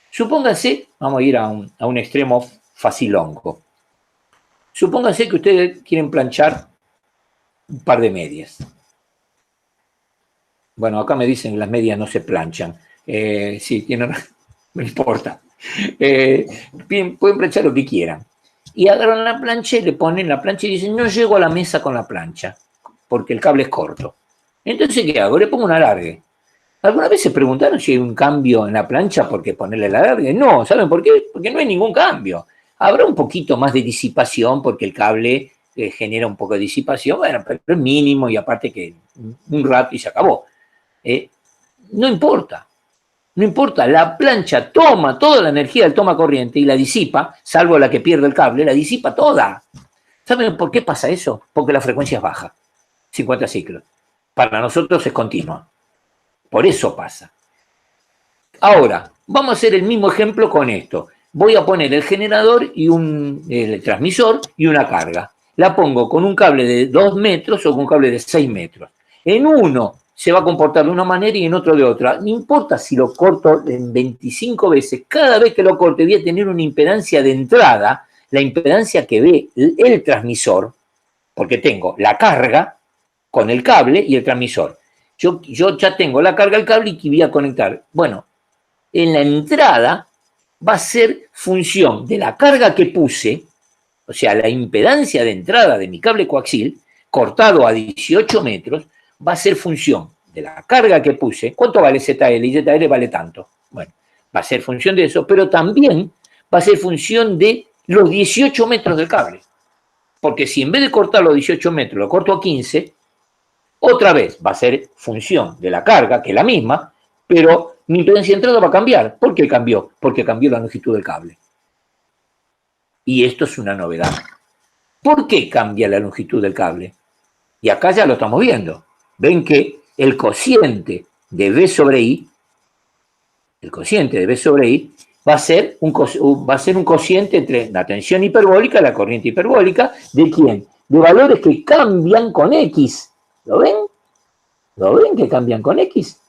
[SPEAKER 1] Supónganse, vamos a ir a un extremo facilongo. Supónganse que ustedes quieren planchar un par de medias. Bueno, acá me dicen que las medias no se planchan. Sí, tienen, no importa. Pueden planchar lo que quieran. Y agarran la plancha y le ponen la plancha y dicen, no llego a la mesa con la plancha, porque el cable es corto. Entonces, ¿qué hago? Le pongo un alargue. ¿Alguna vez se preguntaron si hay un cambio en la plancha por qué ponerle el alargue? No, ¿saben por qué? Porque no hay ningún cambio. Habrá un poquito más de disipación porque el cable genera un poco de disipación, bueno, pero es mínimo y aparte que un rato y se acabó. No importa. No importa, la plancha toma toda la energía del toma corriente y la disipa, salvo la que pierde el cable, la disipa toda. ¿Saben por qué pasa eso? Porque la frecuencia es baja, 50 ciclos. Para nosotros es continua. Por eso pasa. Ahora, vamos a hacer el mismo ejemplo con esto. Voy a poner el generador y el transmisor y una carga. La pongo con un cable de 2 metros o con un cable de 6 metros. En uno se va a comportar de una manera y en otro de otra. No importa si lo corto en 25 veces, cada vez que lo corte voy a tener una impedancia de entrada, la impedancia que ve el transmisor, porque tengo la carga con el cable y el transmisor. Yo ya tengo la carga del cable y voy a conectar. Bueno, en la entrada va a ser función de la carga que puse, o sea, la impedancia de entrada de mi cable coaxil, cortado a 18 metros, va a ser función de la carga que puse. ¿Cuánto vale ZL? Y ZL vale tanto. Bueno, va a ser función de eso, pero también va a ser función de los 18 metros del cable. Porque si en vez de cortar los 18 metros lo corto a 15, otra vez va a ser función de la carga, que es la misma, pero mi impedancia de entrada va a cambiar. ¿Por qué cambió? Porque cambió la longitud del cable. Y esto es una novedad. ¿Por qué cambia la longitud del cable? Y acá ya lo estamos viendo. Ven que el cociente de V sobre I, va a ser un cociente entre la tensión hiperbólica y la corriente hiperbólica. ¿De quién? De valores que cambian con X. ¿Lo ven? ¿Lo ven que cambian con X?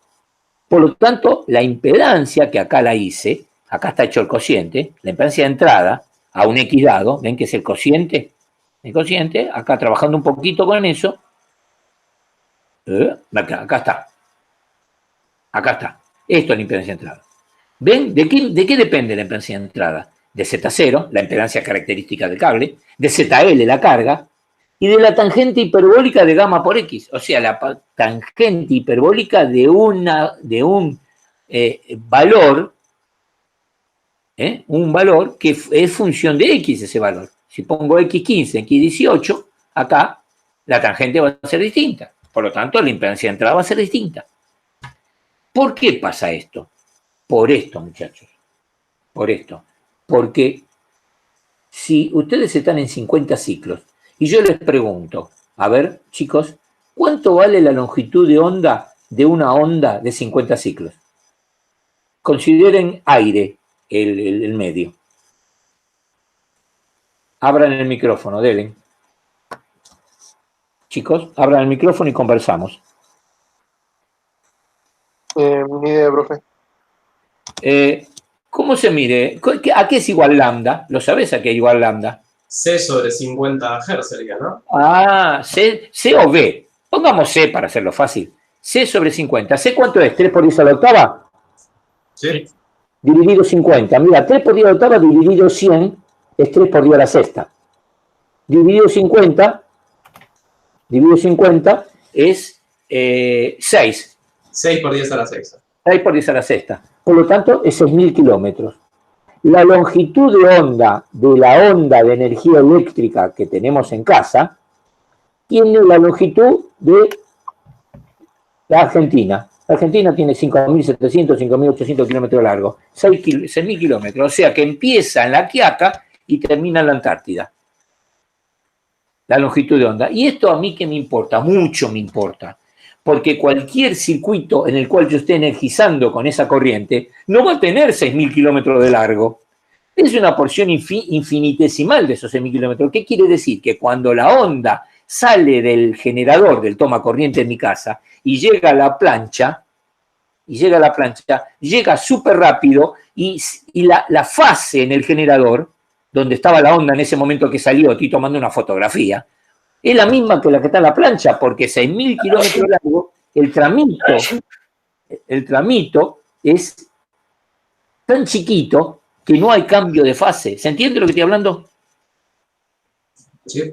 [SPEAKER 1] Por lo tanto, la impedancia que acá la hice, acá está hecho el cociente, la impedancia de entrada a un X dado, ven que es el cociente. El cociente, acá trabajando un poquito con eso, acá está. Acá está. Esto es la impedancia de entrada. ¿Ven? ¿De qué depende la impedancia de entrada? De Z0, la impedancia característica del cable, de ZL, la carga, y de la tangente hiperbólica de gamma por X. O sea, la tangente hiperbólica de un valor, un valor que es función de X ese valor. Si pongo X15, X18, acá la tangente va a ser distinta. Por lo tanto, la impedancia de entrada va a ser distinta. ¿Por qué pasa esto? Por esto, muchachos. Por esto. Porque si ustedes están en 50 ciclos y yo les pregunto, a ver, chicos, ¿cuánto vale la longitud de onda de una onda de 50 ciclos? Consideren aire el medio. Abran el micrófono, delen. Chicos, abran el micrófono y conversamos.
[SPEAKER 3] Ni idea, profe.
[SPEAKER 1] ¿Cómo se mide? ¿A qué es igual lambda? ¿Lo sabés a qué es igual lambda?
[SPEAKER 4] C sobre 50 Hz sería, ¿no?
[SPEAKER 1] Ah, C o B. Pongamos C para hacerlo fácil. C sobre 50. ¿C cuánto es? ¿3 por 10 a la octava?
[SPEAKER 4] Sí.
[SPEAKER 1] Dividido 50. Mira, 3 por 10 a la octava dividido 100 es 3 por 10 a la sexta. Dividido 50 dividido 50 es 6.
[SPEAKER 4] 6 por 10 a la sexta.
[SPEAKER 1] 6 por 10 a la sexta. Por lo tanto, es 6.000 kilómetros. La longitud de onda de la onda de energía eléctrica que tenemos en casa tiene la longitud de la Argentina. La Argentina tiene 5.700, 5.800 kilómetros de largo, 6.000 kilómetros. O sea que empieza en la Quiaca y termina en la Antártida. La longitud de onda. Y esto a mí que me importa, mucho me importa. Porque cualquier circuito en el cual yo esté energizando con esa corriente no va a tener 6.000 kilómetros de largo. Es una porción infinitesimal de esos 6.000 kilómetros. ¿Qué quiere decir? Que cuando la onda sale del generador del toma corriente en mi casa y llega a la plancha, llega súper rápido y la fase en el generador, donde estaba la onda en ese momento que salió, estoy tomando una fotografía, es la misma que la que está en la plancha, porque 6.000 kilómetros largo, el tramito es tan chiquito que no hay cambio de fase. ¿Se entiende lo que estoy hablando?
[SPEAKER 4] Sí.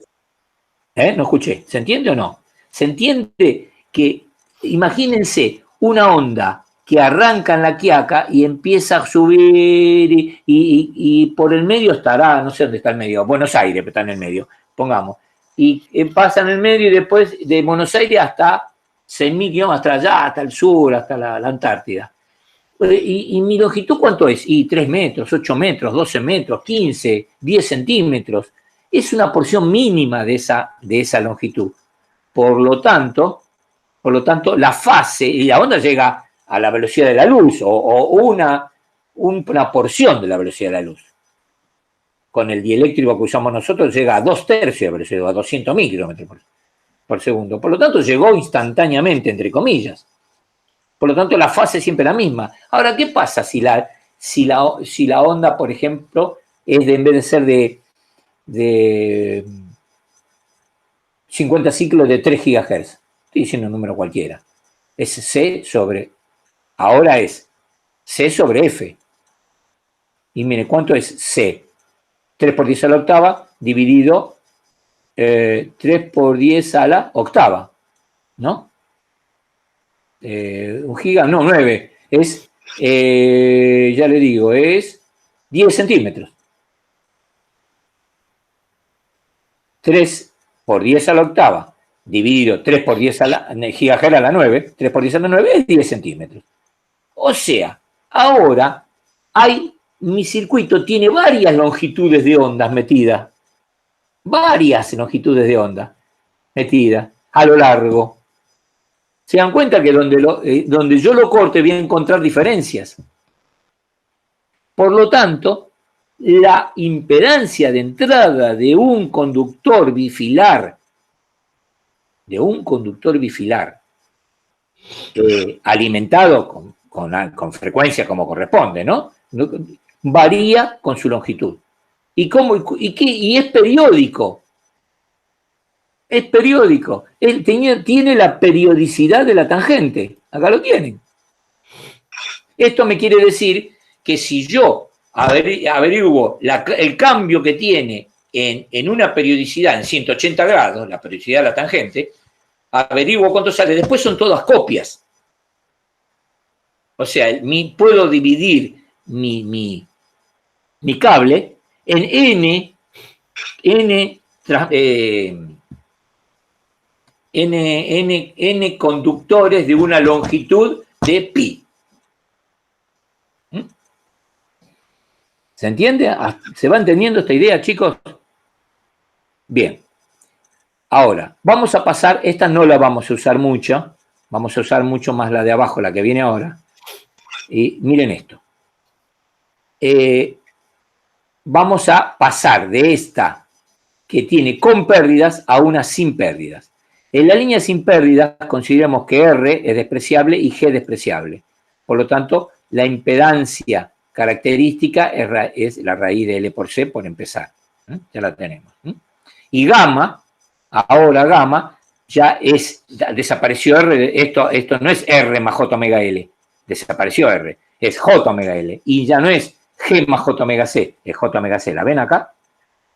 [SPEAKER 1] No escuché. ¿Se entiende o no? Se entiende que, imagínense, una onda que arranca en la Quiaca y empieza a subir y por el medio estará, no sé dónde está el medio, Buenos Aires, pero está en el medio, pongamos. Y pasa en el medio y después de Buenos Aires hasta 6.000 kilómetros, hasta allá, hasta el sur, hasta la Antártida. ¿Y mi longitud cuánto es? Y 3 metros, 8 metros, 12 metros, 15, 10 centímetros. Es una porción mínima de esa longitud. Por lo tanto, la fase, y la onda llega a la velocidad de la luz, o una porción de la velocidad de la luz. Con el dieléctrico que usamos nosotros llega a 2/3 de velocidad, a 200.000 kilómetros por segundo. Por lo tanto, llegó instantáneamente, entre comillas. Por lo tanto, la fase es siempre la misma. Ahora, ¿qué pasa si la onda, por ejemplo, en vez de ser de 50 ciclos de 3 GHz? Estoy diciendo un número cualquiera. Ahora es C sobre F. Y mire, ¿cuánto es C? 3 por 10 a la octava dividido 3 por 10 a la octava, ¿no? 1 giga, no, 9. Es, ya le digo, es 10 centímetros. 3 por 10 a la octava dividido 3 por 10 a la gigahertz a la 9, 3 por 10 a la 9 es 10 centímetros. O sea, ahora mi circuito tiene varias longitudes de ondas metidas. Varias longitudes de onda metidas a lo largo. Se dan cuenta que donde yo lo corte voy a encontrar diferencias. Por lo tanto, la impedancia de entrada de un conductor bifilar, alimentado con frecuencia como corresponde, ¿no? Varía con su longitud. Y es periódico. Es periódico. Él tiene la periodicidad de la tangente. Acá lo tienen. Esto me quiere decir que si yo averiguo el cambio que tiene en una periodicidad en 180 grados, la periodicidad de la tangente, averiguo cuánto sale. Después son todas copias. O sea, puedo dividir mi cable en n conductores de una longitud de pi. ¿Se entiende? ¿Se va entendiendo esta idea, chicos? Bien. Ahora, vamos a pasar, esta no la vamos a usar mucho, vamos a usar mucho más la de abajo, la que viene ahora. Y miren esto. Vamos a pasar de esta que tiene con pérdidas a una sin pérdidas. En la línea sin pérdidas consideramos que R es despreciable y G despreciable. Por lo tanto, la impedancia característica es la raíz de L por C, por empezar. Ya la tenemos. Y gamma, ahora gamma, ya desapareció R. Esto no es R más J omega L. Desapareció R. Es J omega L. Y ya no es G más J omega C. Es J omega C. ¿La ven acá?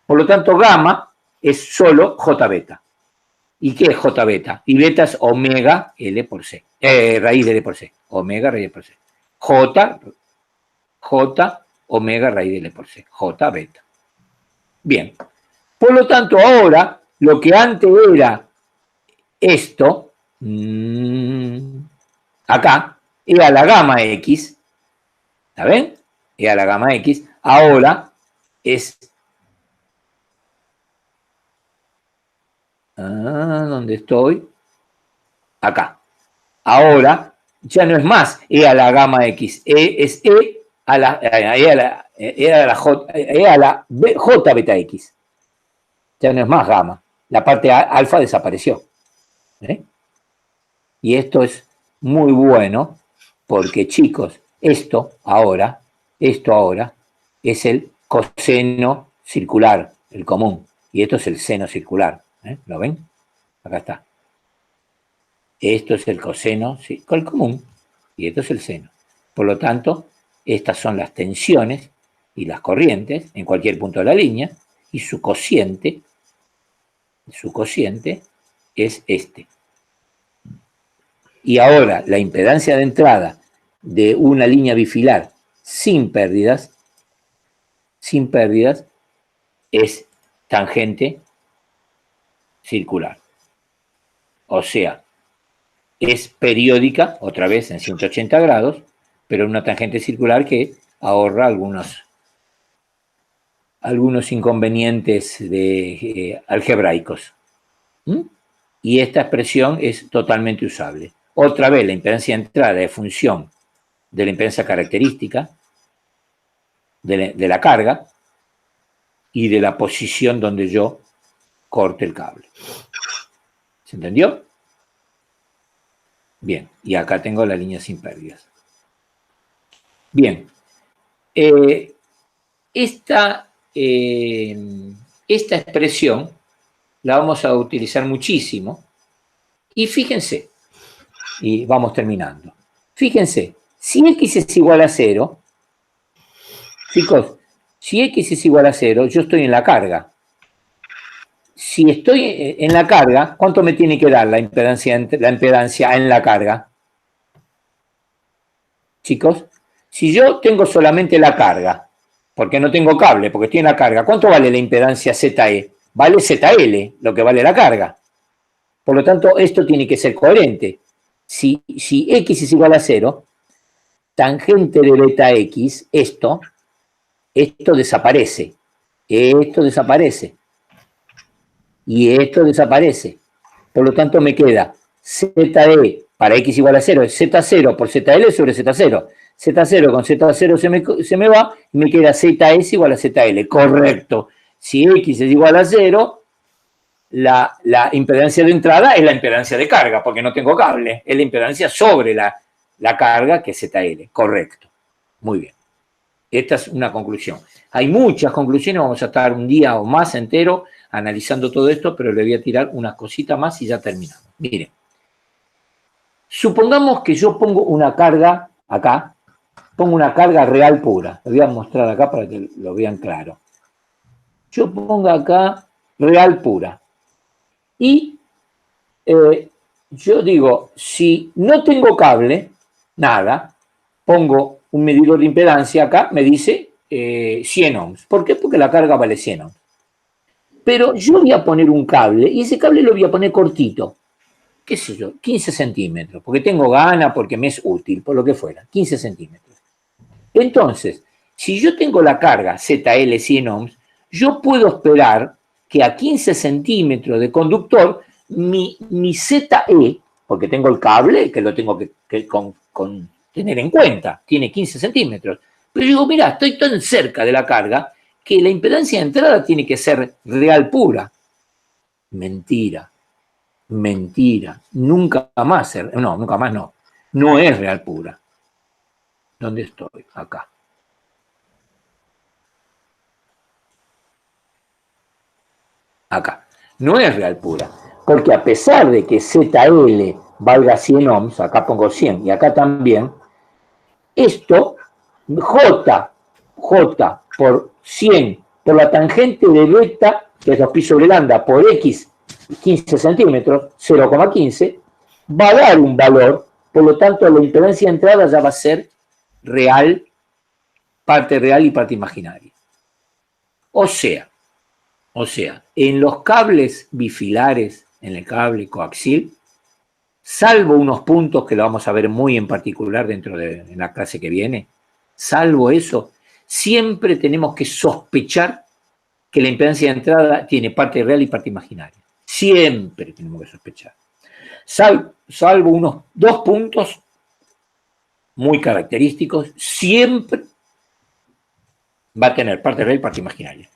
[SPEAKER 1] Por lo tanto, gamma es solo J beta. ¿Y qué es J beta? Y beta es omega L por C. Raíz de L por C. Omega raíz de L por C. J omega raíz de L por C. J beta. Bien. Por lo tanto, ahora, lo que antes era esto, acá, era la gamma X, ¿la ven? Era la gamma X, ahora es... ¿dónde estoy? Acá. Ahora ya no es más E a la gamma X, es E a la, J beta X. Ya no es más gamma. La parte alfa desapareció. Y esto es muy bueno porque, chicos, esto ahora es el coseno circular, el común. Y esto es el seno circular. ¿Lo ven? Acá está. Esto es el coseno, el común, y esto es el seno. Por lo tanto, estas son las tensiones y las corrientes en cualquier punto de la línea, y su cociente es este. Y ahora, la impedancia de entrada de una línea bifilar sin pérdidas, es tangente circular. O sea, es periódica, otra vez en 180 grados, pero una tangente circular que ahorra algunos inconvenientes algebraicos. Y esta expresión es totalmente usable. Otra vez, la impedancia de entrada es función de la impedancia característica de la carga y de la posición donde yo corte el cable. ¿Se entendió? Bien, y acá tengo la línea sin pérdidas. Bien, esta expresión la vamos a utilizar muchísimo. Y fíjense, y vamos terminando. Fíjense, si X es igual a 0, chicos, si X es igual a 0, yo estoy en la carga. Si estoy en la carga, ¿cuánto me tiene que dar la impedancia en la carga? Chicos, si yo tengo solamente la carga, porque no tengo cable, porque estoy en la carga, ¿cuánto vale la impedancia ZE? Vale ZL, lo que vale la carga. Por lo tanto, esto tiene que ser coherente. Si X es igual a 0, tangente de beta X, esto desaparece. Esto desaparece. Y esto desaparece. Por lo tanto, me queda ZE para X igual a 0, es Z0 por ZL sobre Z0. Z0 con Z0 se me va y me queda ZS igual a ZL. Correcto. Si X es igual a 0, la impedancia de entrada es la impedancia de carga, porque no tengo cable. Es la impedancia sobre la carga, que es ZL. Correcto. Muy bien. Esta es una conclusión. Hay muchas conclusiones, vamos a estar un día o más entero analizando todo esto, pero le voy a tirar unas cositas más y ya terminamos. Miren. Supongamos que yo pongo una carga acá, pongo una carga real pura. Lo voy a mostrar acá para que lo vean claro. Yo pongo acá real pura. Y yo digo, si no tengo cable, nada, pongo un medidor de impedancia acá, me dice 100 ohms. ¿Por qué? Porque la carga vale 100 ohms. Pero yo voy a poner un cable, y ese cable lo voy a poner cortito. ¿Qué sé yo? 15 centímetros, porque tengo gana, porque me es útil, por lo que fuera. 15 centímetros. Entonces, si yo tengo la carga ZL 100 ohms, yo puedo esperar que a 15 centímetros de conductor, mi ZE, porque tengo el cable, que lo tengo que tener en cuenta, tiene 15 centímetros. Pero yo digo, mira, estoy tan cerca de la carga que la impedancia de entrada tiene que ser real pura. Mentira. Mentira. Nunca más. No, nunca más no. No es real pura. ¿Dónde estoy? Acá. Acá. No es real pura. Porque a pesar de que ZL valga 100 ohms, acá pongo 100 y acá también, esto, J por 100, por la tangente de beta, que es 2 pi sobre lambda, por X 15 centímetros, 0,15, va a dar un valor, por lo tanto la impedancia de entrada ya va a ser real, parte real y parte imaginaria. O sea, en los cables bifilares, en el cable coaxial, salvo unos puntos que lo vamos a ver muy en particular en la clase que viene, salvo eso, siempre tenemos que sospechar que la impedancia de entrada tiene parte real y parte imaginaria. Siempre tenemos que sospechar. Salvo unos 2 puntos muy característicos, siempre va a tener parte real y parte imaginaria.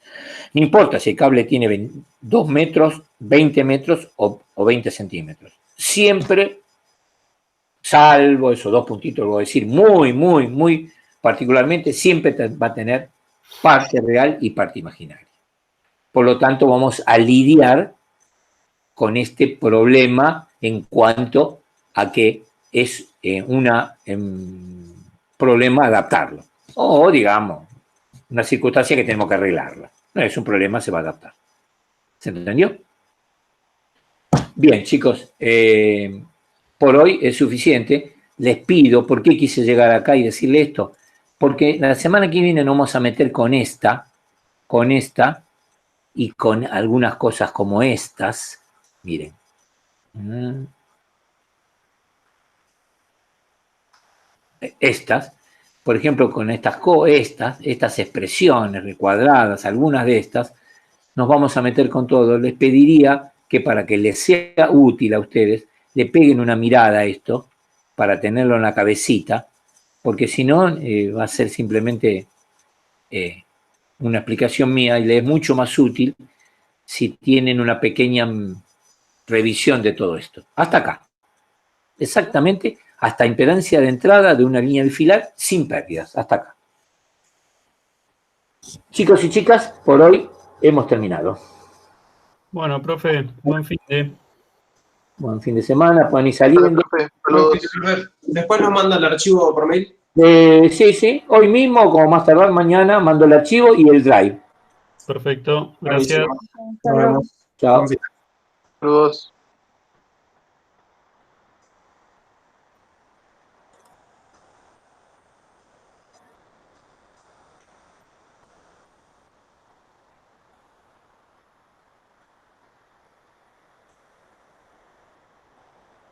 [SPEAKER 1] No importa si el cable tiene 2 metros, 20 metros o 20 centímetros. Siempre, salvo esos 2 puntitos, lo voy a decir muy particularmente, siempre va a tener parte real y parte imaginaria. Por lo tanto, vamos a lidiar con este problema en cuanto a que es un problema adaptarlo. O, digamos, una circunstancia que tenemos que arreglarla. No es un problema, se va a adaptar. ¿Se entendió? Bien, chicos, por hoy es suficiente. Les pido, ¿por qué quise llegar acá y decirle esto? Porque la semana que viene nos vamos a meter con esta y con algunas cosas como estas. Miren. Estas, por ejemplo, con estas expresiones recuadradas, algunas de estas, nos vamos a meter con todo. Les pediría que para que les sea útil a ustedes, le peguen una mirada a esto, para tenerlo en la cabecita, porque si no, va a ser simplemente una explicación mía y les es mucho más útil si tienen una pequeña revisión de todo esto. Hasta acá. Exactamente, hasta impedancia de entrada de una línea bifilar sin pérdidas. Hasta acá. Chicos y chicas, por hoy hemos terminado.
[SPEAKER 2] Bueno, profe, buen fin de
[SPEAKER 1] semana, pueden ir saliendo.
[SPEAKER 4] Después nos manda el archivo por mail.
[SPEAKER 1] Sí, hoy mismo, como más tardar mañana, mando el archivo y el drive.
[SPEAKER 2] Perfecto, gracias.
[SPEAKER 1] Nos vemos. Chao.
[SPEAKER 3] Saludos.